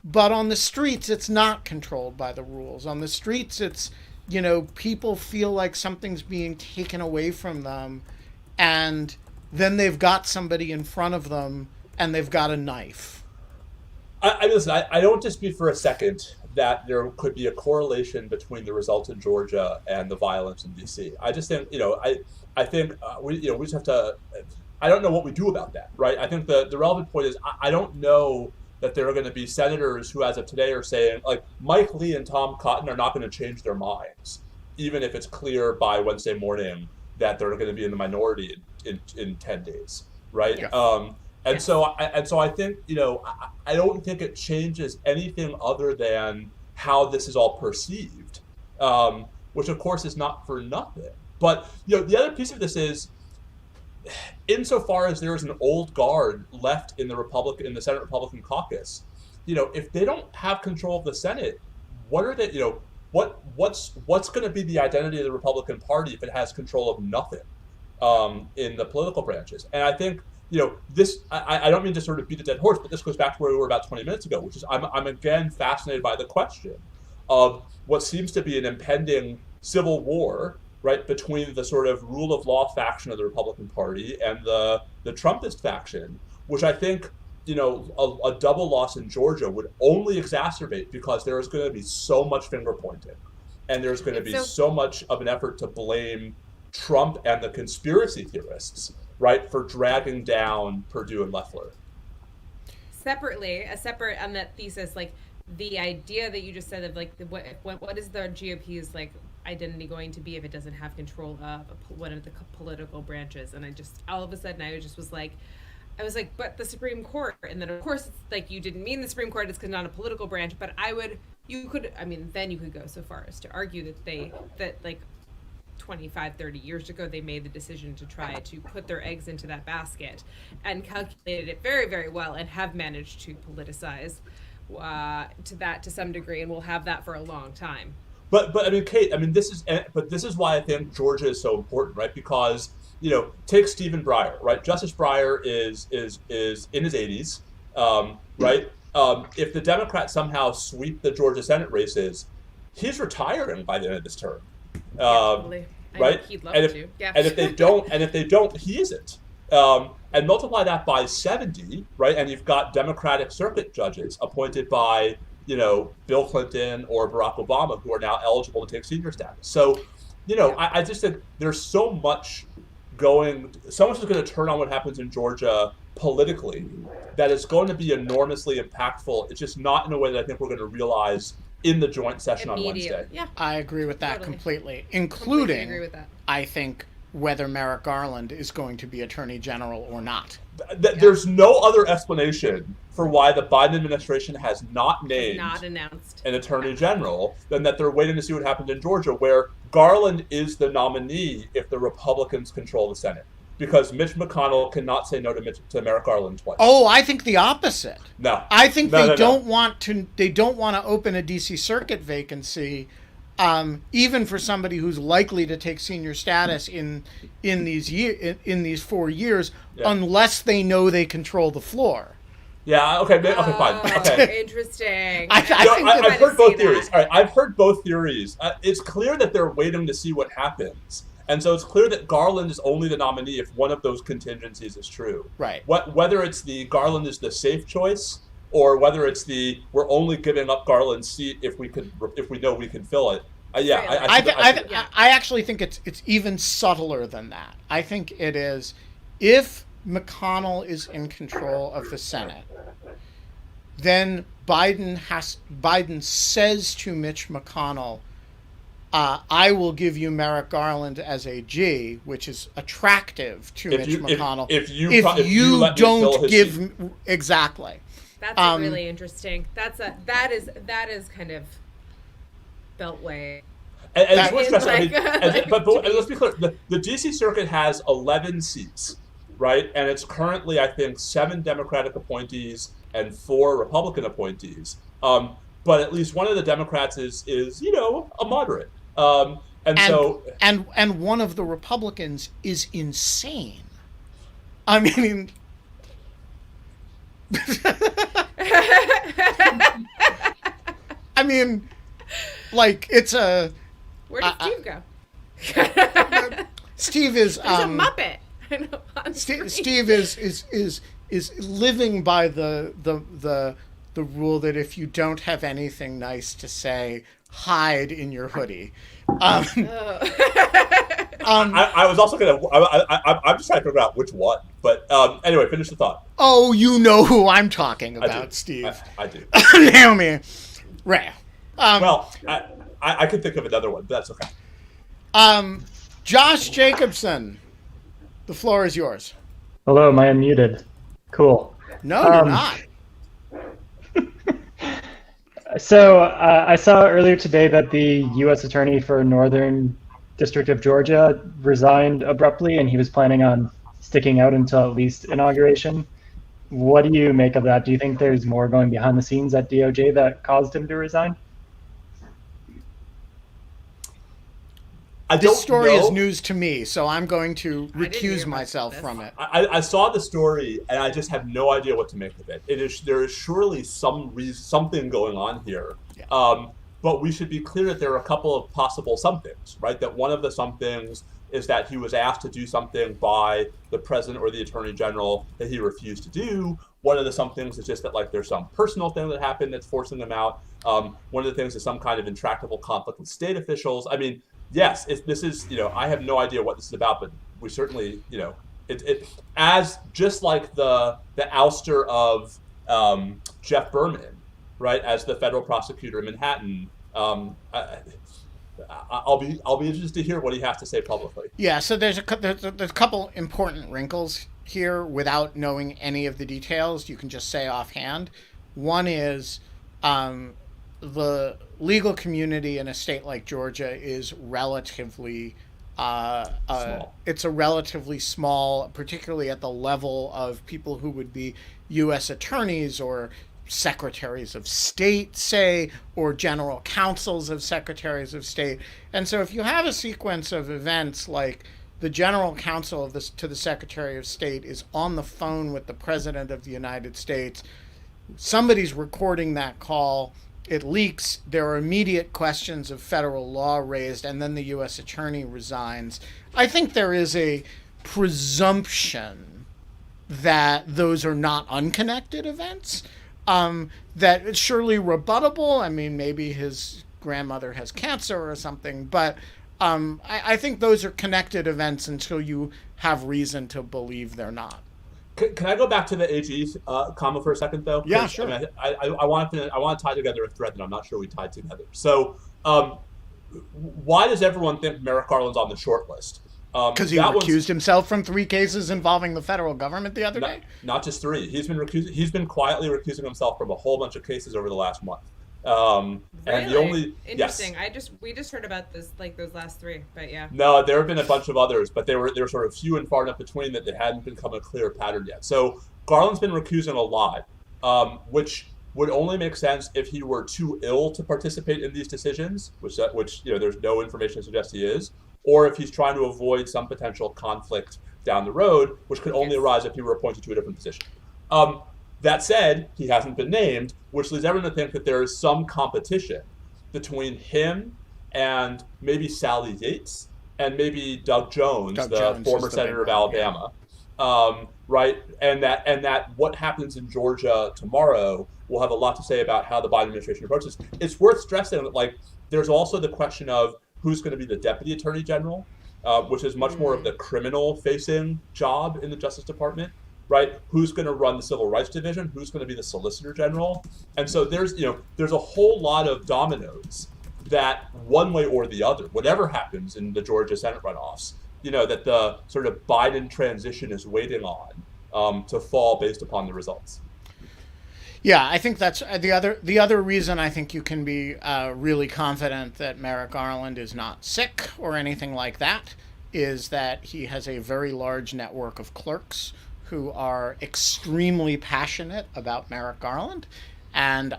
But on the streets, it's not controlled by the rules. On the streets, it's, people feel like something's being taken away from them, and then they've got somebody in front of them, and they've got a knife. Listen, I don't dispute for a second that there could be a correlation between the results in Georgia and the violence in D.C. I just think, I think we just have to. I don't know what we do about that, right? I think the relevant point is I don't know that there are going to be senators who, as of today, are saying, like, Mike Lee and Tom Cotton are not going to change their minds, even if it's clear by Wednesday morning that they're going to be in the minority in 10 days, right? Yes. And so I think, I don't think it changes anything other than how this is all perceived, which of course is not for nothing. But, the other piece of this is, insofar as there is an old guard left in the Senate Republican caucus, if they don't have control of the Senate, what are they, what's going to be the identity of the Republican Party if it has control of nothing in the political branches? And I think, this, I don't mean to sort of beat a dead horse, but this goes back to where we were about 20 minutes ago, which is I'm again fascinated by the question of what seems to be an impending civil war, right, between the sort of rule of law faction of the Republican Party and the Trumpist faction, which I think, a double loss in Georgia would only exacerbate, because there is going to be so much finger pointing, and there's going to be so much of an effort to blame Trump and the conspiracy theorists, right, for dragging down Perdue and Loeffler. A separate on that thesis, like the idea that you just said of like what is the GOP's like identity going to be if it doesn't have control of one of the political branches? And I just all of a sudden I was like, but the Supreme Court, and then of course it's like you didn't mean the Supreme Court, it's not a political branch, but then you could go so far as to argue that like 25, 30 years ago, they made the decision to try to put their eggs into that basket and calculated it very, very well and have managed to politicize to some degree, and we'll have that for a long time. But I mean, Kate, this is why I think Georgia is so important, right? Because, take Stephen Breyer, right? Justice Breyer is in his 80s, right? If the Democrats somehow sweep the Georgia Senate races, he's retiring by the end of this term. Right? He'd love and to. Yeah. And if they don't, he isn't. And multiply that by 70, right? And you've got Democratic circuit judges appointed by, Bill Clinton or Barack Obama, who are now eligible to take senior status. So, I just think there's so much is going to turn on what happens in Georgia politically that it's going to be enormously impactful. It's just not in a way that I think we're going to realize in the joint session on Wednesday. Yeah. I agree with that completely, including, Completely agree with that. I think, whether Merrick Garland is going to be Attorney General or not. There's no other explanation for why the Biden administration has not announced an Attorney General than that they're waiting to see what happened in Georgia, where Garland is the nominee if the Republicans control the Senate. Because Mitch McConnell cannot say no to Merrick Garland twice. Oh, I think the opposite. No, I think they don't want to open a DC Circuit vacancy, even for somebody who's likely to take senior status in these 4 years, unless they know they control the floor. Yeah. Okay. Fine. Okay. Interesting. I've heard both theories. All right. I've heard both theories. It's clear that they're waiting to see what happens. And so it's clear that Garland is only the nominee if one of those contingencies is true. Right. Whether it's the Garland is the safe choice, or whether it's we're only giving up Garland's seat if we know we can fill it. I actually think it's even subtler than that. I think it is, if McConnell is in control of the Senate, then Biden says to Mitch McConnell, I will give you Merrick Garland as a G, which is attractive to Mitch McConnell. If you don't give exactly. That's really interesting. That is kind of beltway. And it's more stressful. But let's be clear. The D.C. Circuit has 11 seats, right? And it's currently, I think, 7 Democratic appointees and 4 Republican appointees. But at least one of the Democrats is a moderate. And one of the Republicans is insane. I mean, like, it's a. Where did Steve go? Steve is There's a Muppet. Steve is living by the rule that if you don't have anything nice to say, hide in your hoodie. I was also I'm just trying to figure out which one. But anyway, finish the thought. Oh, you know who I'm talking about, Steve. I do. Naomi Ray. Well, I could think of another one, but that's okay. Josh Jacobson, the floor is yours. Hello, am I unmuted? Cool. No, you're not. So I saw earlier today that the U.S. Attorney for Northern District of Georgia resigned abruptly, and he was planning on sticking out until at least inauguration. What do you make of that? Do you think there's more going behind the scenes at DOJ that caused him to resign? This story is news to me, so I'm going to recuse myself from it. I saw the story, and I just have no idea what to make of it. There is surely something going on here. Yeah. But we should be clear that there are a couple of possible somethings, right? That one of the somethings is that he was asked to do something by the president or the attorney general that he refused to do. One of the somethings is just that, like, there's some personal thing that happened that's forcing him out. One of the things is some kind of intractable conflict with state officials. I mean, yes, this is, I have no idea what this is about, but we certainly, it as just like the ouster of Jeff Berman, right, as the federal prosecutor in Manhattan. I'll be interested to hear what he has to say publicly. Yeah, so there's a couple important wrinkles here without knowing any of the details. You can just say offhand. One is the legal community in a state like Georgia is relatively small. It's a relatively small, particularly at the level of people who would be U.S. attorneys or secretaries of state, say, or general counsels of secretaries of state. And so if you have a sequence of events like the general counsel to the Secretary of State is on the phone with the President of the United States, somebody's recording that call, it leaks, there are immediate questions of federal law raised, and then the U.S. attorney resigns. I think there is a presumption that those are not unconnected events, that it's surely rebuttable. I mean, maybe his grandmother has cancer or something, but I think those are connected events until you have reason to believe they're not. Can I go back to the AG comma for a second, though? Yeah, sure. I want to tie together a thread that I'm not sure we tied together. So, why does everyone think Merrick Garland's on the short list? Because he recused himself from 3 cases involving the federal government the other day? Not just 3. He's been quietly recusing himself from a whole bunch of cases over the last month. And the only interesting. Yes. We just heard about this, like those last 3, but yeah. No, there have been a bunch of others, but they were sort of few and far enough between that they hadn't become a clear pattern yet. So Garland's been recusing a lot, which would only make sense if he were too ill to participate in these decisions, which there's no information to suggest he is, or if he's trying to avoid some potential conflict down the road, which could only arise if he were appointed to a different position. That said, he hasn't been named, which leads everyone to think that there is some competition between him and maybe Sally Yates and maybe Doug Jones, the former senator of Alabama. right? And that what happens in Georgia tomorrow will have a lot to say about how the Biden administration approaches. It's worth stressing that, like, there's also the question of who's going to be the deputy attorney general, which is much more of the criminal-facing job in the Justice Department, right? Who's going to run the Civil Rights Division? Who's going to be the Solicitor General? And so there's a whole lot of dominoes that one way or the other, whatever happens in the Georgia Senate runoffs, that the sort of Biden transition is waiting on to fall based upon the results. Yeah, I think that's the other reason I think you can be really confident that Merrick Garland is not sick or anything like that is that he has a very large network of clerks who are extremely passionate about Merrick Garland, and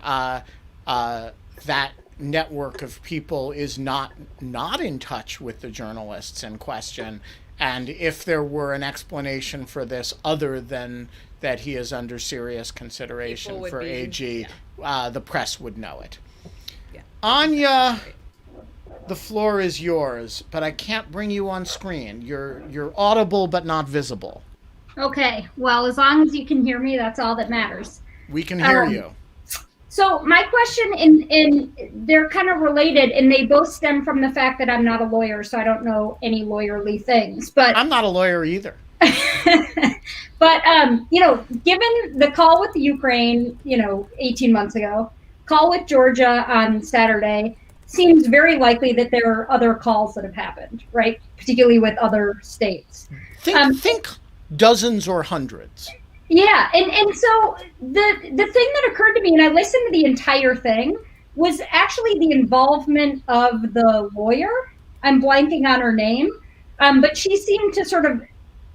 that network of people is not in touch with the journalists in question. And if there were an explanation for this other than that he is under serious consideration for AG, the press would know it. Yeah. Anya, the floor is yours, but I can't bring you on screen. You're audible but not visible. Okay, well, as long as you can hear me, that's all that matters. We can hear you. So my question, and they're kind of related, and they both stem from the fact that I'm not a lawyer, so I don't know any lawyerly things. But I'm not a lawyer either. But, given the call with the Ukraine, 18 months ago, call with Georgia on Saturday, seems very likely that there are other calls that have happened, right? Particularly with other states. Think dozens or hundreds. Yeah, and so the thing that occurred to me, and I listened to the entire thing, was actually the involvement of the lawyer. I'm blanking on her name, but she seemed to sort of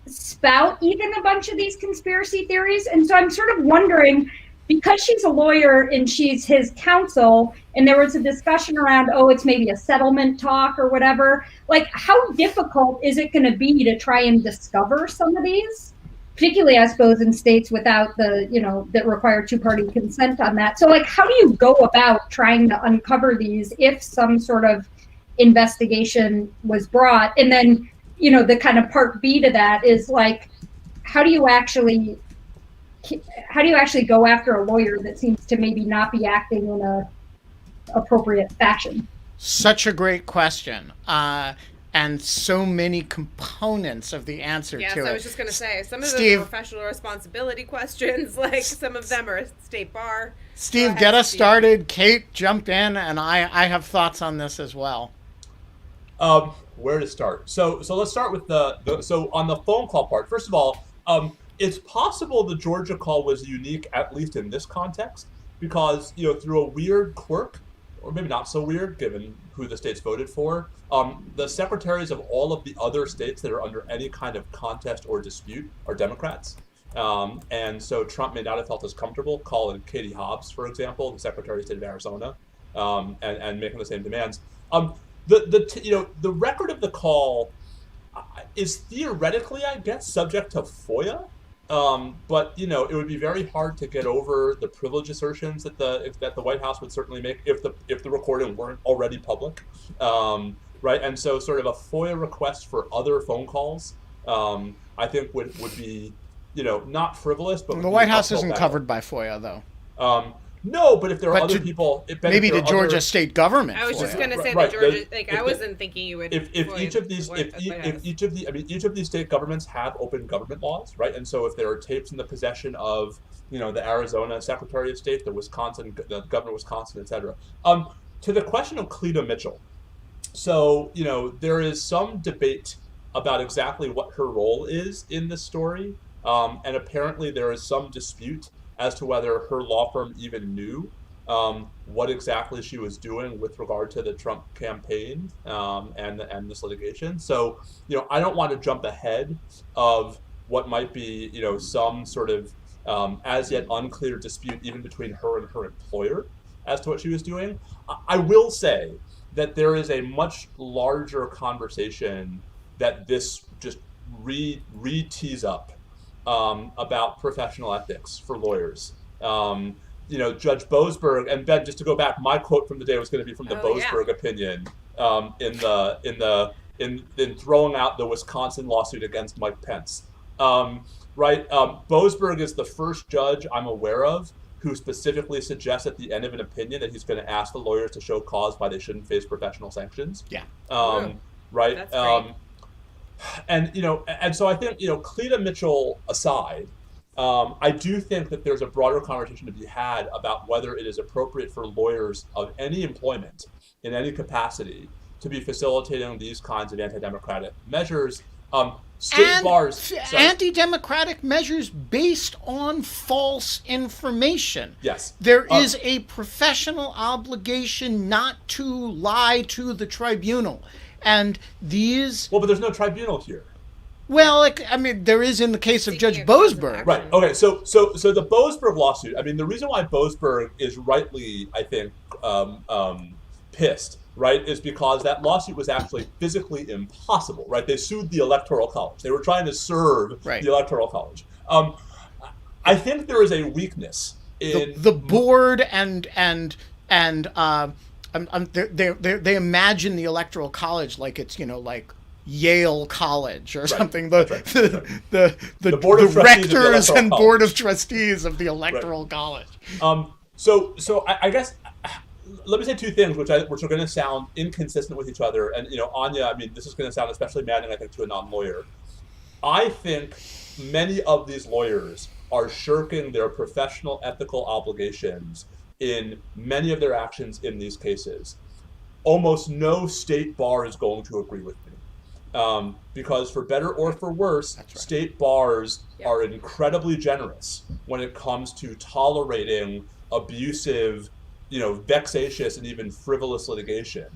spout even a bunch of these conspiracy theories. And so I'm sort of wondering, because she's a lawyer and she's his counsel, and there was a discussion around, it's maybe a settlement talk or whatever, like how difficult is it going to be to try and discover some of these? Particularly, I suppose, in states without that require two-party consent on that. So, like, how do you go about trying to uncover these if some sort of investigation was brought? And then, the kind of part B to that is, like, how do you actually go after a lawyer that seems to maybe not be acting in a appropriate fashion? Such a great question. And so many components of the answer to it. Yes, I was just going to say, some of them Steve, are professional responsibility questions, like some of them are state bar. Steve, get us started. Kate, jump in, and I have thoughts on this as well. Where to start? So let's start with so on the phone call part. First of all, it's possible the Georgia call was unique, at least in this context, because, through a weird quirk, or maybe not so weird given who the states voted for, the secretaries of all of the other states that are under any kind of contest or dispute are Democrats. And so Trump may not have felt as comfortable calling Katie Hobbs, for example, the Secretary of State of Arizona, and making the same demands. The record of the call is theoretically, I guess, subject to FOIA. But it would be very hard to get over the privilege assertions that the White House would certainly make if the recording weren't already public, right? And so, sort of a FOIA request for other phone calls, I think would be, not frivolous, but the White House isn't covered by FOIA, though. No, but if there are other people, maybe the Georgia state government. I was just going to say right, the Georgia. I wasn't thinking you would. If each of these state governments have open government laws, right? And so if there are tapes in the possession of, the Arizona Secretary of State, the governor of Wisconsin, et cetera. To the question of Cleta Mitchell, so there is some debate about exactly what her role is in this story, and apparently there is some dispute as to whether her law firm even knew what exactly she was doing with regard to the Trump campaign and this litigation. So, I don't want to jump ahead of what might be, some sort of as yet unclear dispute even between her and her employer as to what she was doing. I will say that there is a much larger conversation that this just re-tees up about professional ethics for lawyers. Judge Boasberg, and Ben, just to go back, my quote from the day was going to be from the Boasberg opinion in throwing out the Wisconsin lawsuit against Mike Pence. Right? Boasberg is the first judge I'm aware of who specifically suggests at the end of an opinion that he's going to ask the lawyers to show cause why they shouldn't face professional sanctions. Yeah. Right? That's great. And so I think, Cleta Mitchell aside, I do think that there's a broader conversation to be had about whether it is appropriate for lawyers of any employment in any capacity to be facilitating these kinds of anti-democratic measures. State bars, anti-democratic measures based on false information. Yes. There is a professional obligation not to lie to the tribunal. And these... Well, but there's no tribunal here. Well, there is in the case of Judge Boasberg. Right. Okay. So the Boasberg lawsuit. I mean, the reason why Boasberg is rightly, I think, pissed, right, is because that lawsuit was actually physically impossible. Right. They sued the Electoral College. They were trying to serve the Electoral College. I think there is a weakness in the board they imagine the Electoral College like it's like Yale College or something. The board of rectors and board of trustees of the Electoral College. So I guess let me say two things which are going to sound inconsistent with each other. And Anya, I mean, this is going to sound especially maddening, I think, to a non-lawyer. I think many of these lawyers are shirking their professional ethical obligations in many of their actions in these cases. Almost no state bar is going to agree with me. Because for better or for worse, state bars are incredibly generous when it comes to tolerating abusive, vexatious and even frivolous litigation.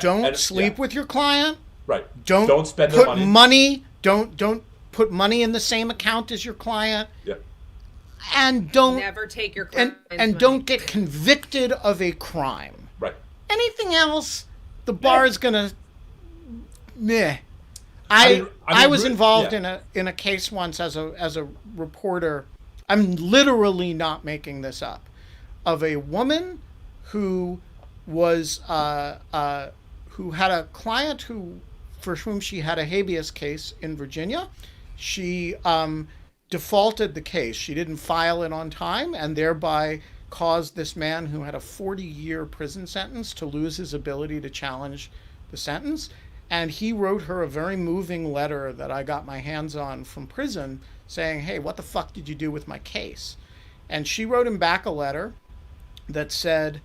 Don't sleep with your client. Right. Don't spend their their money. Don't put money in the same account as your client. Yeah. And don't never take your client's and money. don't get convicted of a crime. Right. Anything else, the bar is gonna meh. I was involved in a case once as a reporter. I'm literally not making this up. Of a woman who was who had a client for whom she had a habeas case in Virginia. She defaulted the case. She didn't file it on time and thereby caused this man who had a 40-year prison sentence to lose his ability to challenge the sentence. And he wrote her a very moving letter that I got my hands on from prison saying, hey, what the fuck did you do with my case? And she wrote him back a letter that said,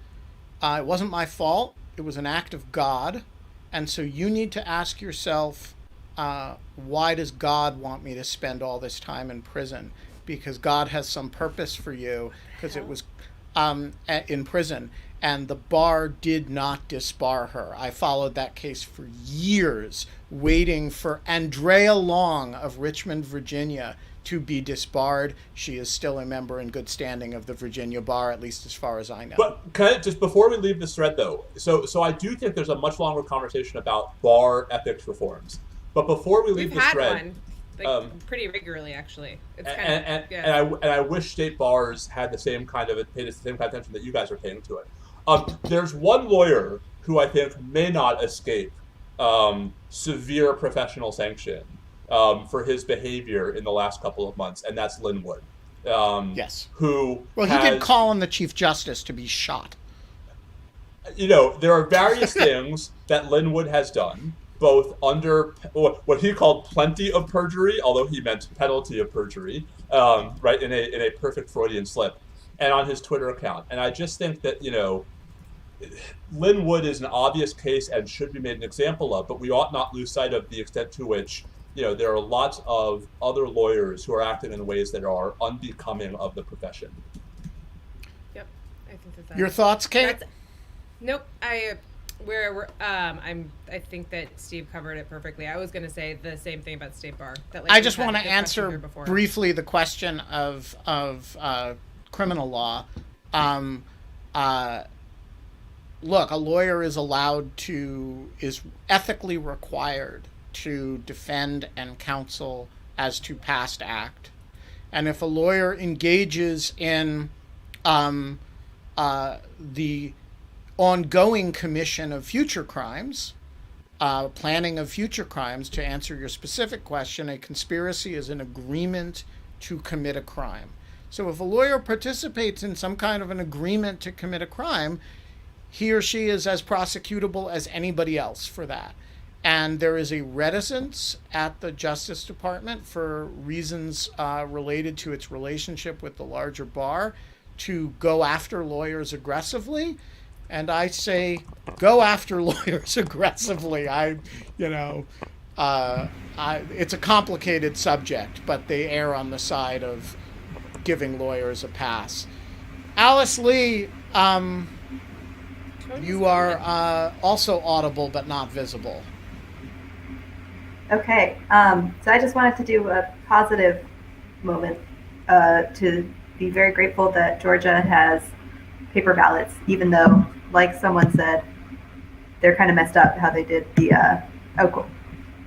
it wasn't my fault. It was an act of God. And so you need to ask yourself, why does God want me to spend all this time in prison? Because God has some purpose for you, because it was in prison. And the bar did not disbar her. I followed that case for years, waiting for Andrea Long of Richmond, Virginia, to be disbarred. She is still a member in good standing of the Virginia bar, at least as far as I know. But just before we leave this thread, though, so I do think there's a much longer conversation about bar ethics reforms. But before we leave this thread, pretty regularly, actually. It's and I wish state bars had the same kind of attention that you guys are paying to it. There's one lawyer who I think may not escape severe professional sanction for his behavior in the last couple of months, and that's Lieu. Yes. He did call on the Chief Justice to be shot. There are various things that Lieu has done, both under what he called plenty of perjury, although he meant penalty of perjury, right, in a perfect Freudian slip, and on his Twitter account. And I just think that, Lieu is an obvious case and should be made an example of, but we ought not lose sight of the extent to which, there are lots of other lawyers who are acting in ways that are unbecoming of the profession. Yep, I think that. Your thoughts, Kate? Nope. I think that Steve covered it perfectly. I was going to say the same thing about State Bar. I just want to answer briefly the question of criminal law. Look, a lawyer is ethically required to defend and counsel as to past act. And if a lawyer engages in the ongoing commission of future crimes, planning of future crimes, to answer your specific question, a conspiracy is an agreement to commit a crime. So if a lawyer participates in some kind of an agreement to commit a crime, he or she is as prosecutable as anybody else for that. And there is a reticence at the Justice Department, for reasons related to its relationship with the larger bar, to go after lawyers aggressively. And I say, go after lawyers aggressively. It's a complicated subject, but they err on the side of giving lawyers a pass. Alice Lee, you are also audible but not visible. Okay, so I just wanted to do a positive moment to be very grateful that Georgia has paper ballots, even though, like someone said, they're kind of messed up how they did the, cool.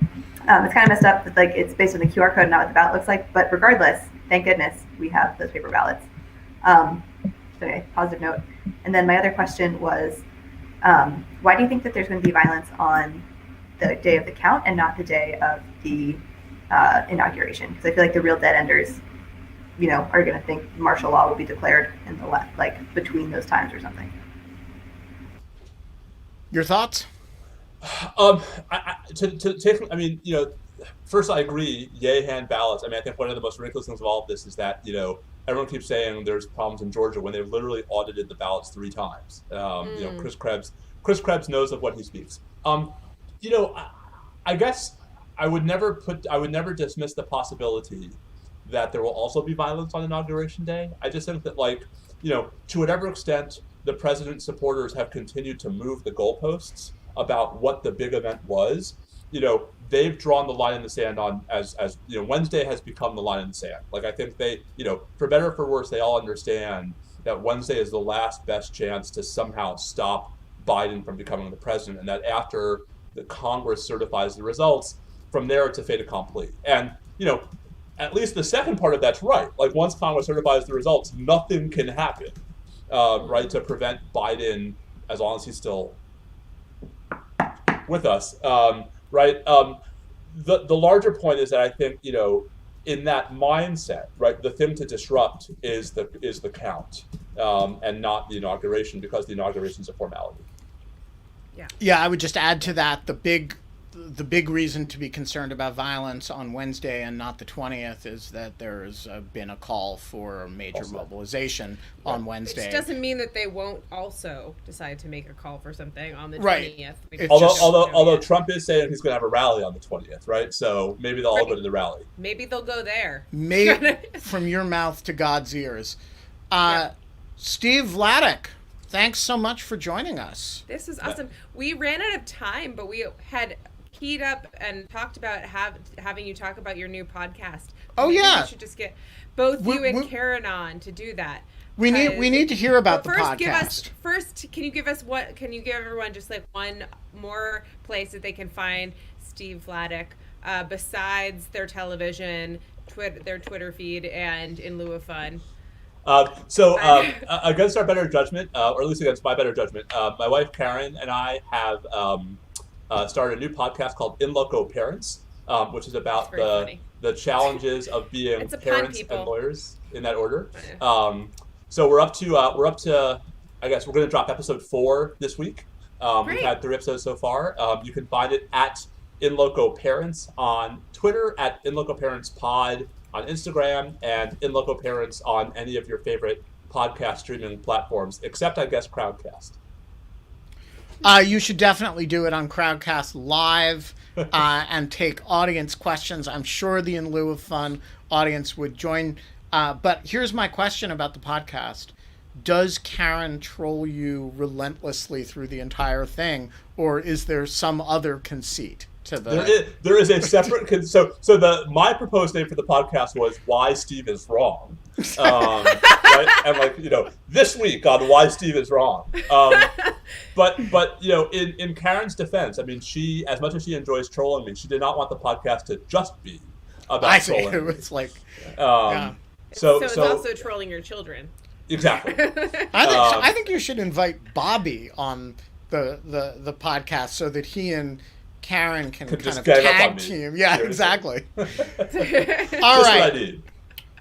It's kind of messed up that it's based on the QR code, not what the ballot looks like, but regardless, thank goodness we have those paper ballots. So anyway, positive note. And then my other question was, why do you think that there's going to be violence on the day of the count and not the day of the inauguration? Because I feel like the real dead enders, are going to think martial law will be declared in the left, between those times or something. Your thoughts? First I agree, yay hand ballots. I think one of the most ridiculous things of all of this is that, everyone keeps saying there's problems in Georgia when they've literally audited the ballots 3 times. Chris Krebs knows of what he speaks. I guess I would never dismiss the possibility that there will also be violence on Inauguration Day. I just think that, to whatever extent the president's supporters have continued to move the goalposts about what the big event was, they've drawn the line in the sand on as Wednesday has become the line in the sand. I think they, for better or for worse, they all understand that Wednesday is the last best chance to somehow stop Biden from becoming the president, and that after the Congress certifies the results, from there it's a fait accompli. And at least the second part of that's right. Once Congress certifies the results, nothing can happen, right, to prevent Biden, as long as he's still with us, right. The larger point is that I think in that mindset, right, the thing to disrupt is the count, and not the inauguration, because the inauguration is a formality. Yeah, I would just add to that the big reason to be concerned about violence on Wednesday and not the 20th is that there's been a call for major mobilization on Wednesday. Which doesn't mean that they won't also decide to make a call for something on the 20th. Right. Although Trump is saying he's going to have a rally on the 20th, right? So maybe they'll all go to the rally. Maybe they'll go there. Maybe from your mouth to God's ears. Steve Vladeck, thanks so much for joining us. This was awesome. We ran out of time, but we had keyed up and talked about having you talk about your new podcast. Maybe we should just get both you and Karen on to do that. We need to hear about the podcast. Can you give everyone just one more place that they can find Steve Vladeck besides their television, their Twitter feed, and In Lieu of Fun? Against our better judgment, or at least against my better judgment, my wife Karen and I have started a new podcast called In Loco Parents, which is about the challenges of being parents and lawyers, in that order. So we're up to I guess we're going to drop episode 4 this week. We've had 3 episodes so far. You can find it at In Loco Parents on Twitter, at In Loco Parents Pod on Instagram, and In Loco Parents on any of your favorite podcast streaming platforms, except I guess Crowdcast. You should definitely do it on Crowdcast Live and take audience questions. I'm sure the In Lieu of Fun audience would join. But here's my question about the podcast. Does Karen troll you relentlessly through the entire thing, or is there some other conceit to the... There is a separate... my proposed name for the podcast was Why Steve is Wrong. Right? And this week on Why Steve is Wrong. But in Karen's defense, she, as much as she enjoys trolling me, she did not want the podcast to just be about trolling me. It's like... So it's also trolling your children. Exactly. I think you should invite Bobby on the podcast so that he and Karen can Could kind just of gang up on tag me. team. Yeah, Seriously. exactly. All Just right. what I need.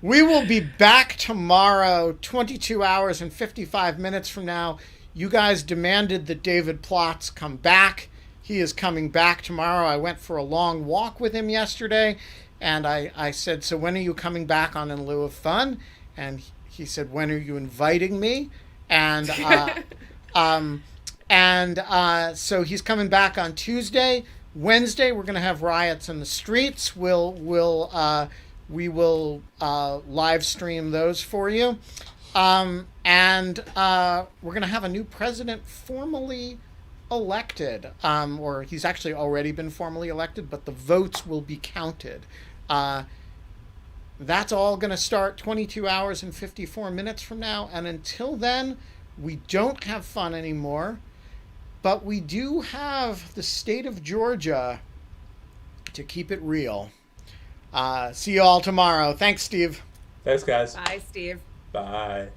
We will be back tomorrow, 22 hours and 55 minutes from now. You guys demanded that David Plotz come back. He is coming back tomorrow. I went for a long walk with him yesterday, and I said, so when are you coming back on In Lieu of Fun? And he said, when are you inviting me? And so he's coming back on Tuesday. Wednesday, we're going to have riots in the streets. We will live stream those for you. We're going to have a new president formally elected, or he's actually already been formally elected, but the votes will be counted. That's all going to start 22 hours and 54 minutes from now. And until then, we don't have fun anymore, but we do have the state of Georgia to keep it real. See you all tomorrow. Thanks, Steve. Thanks, guys. Bye, Steve. Bye.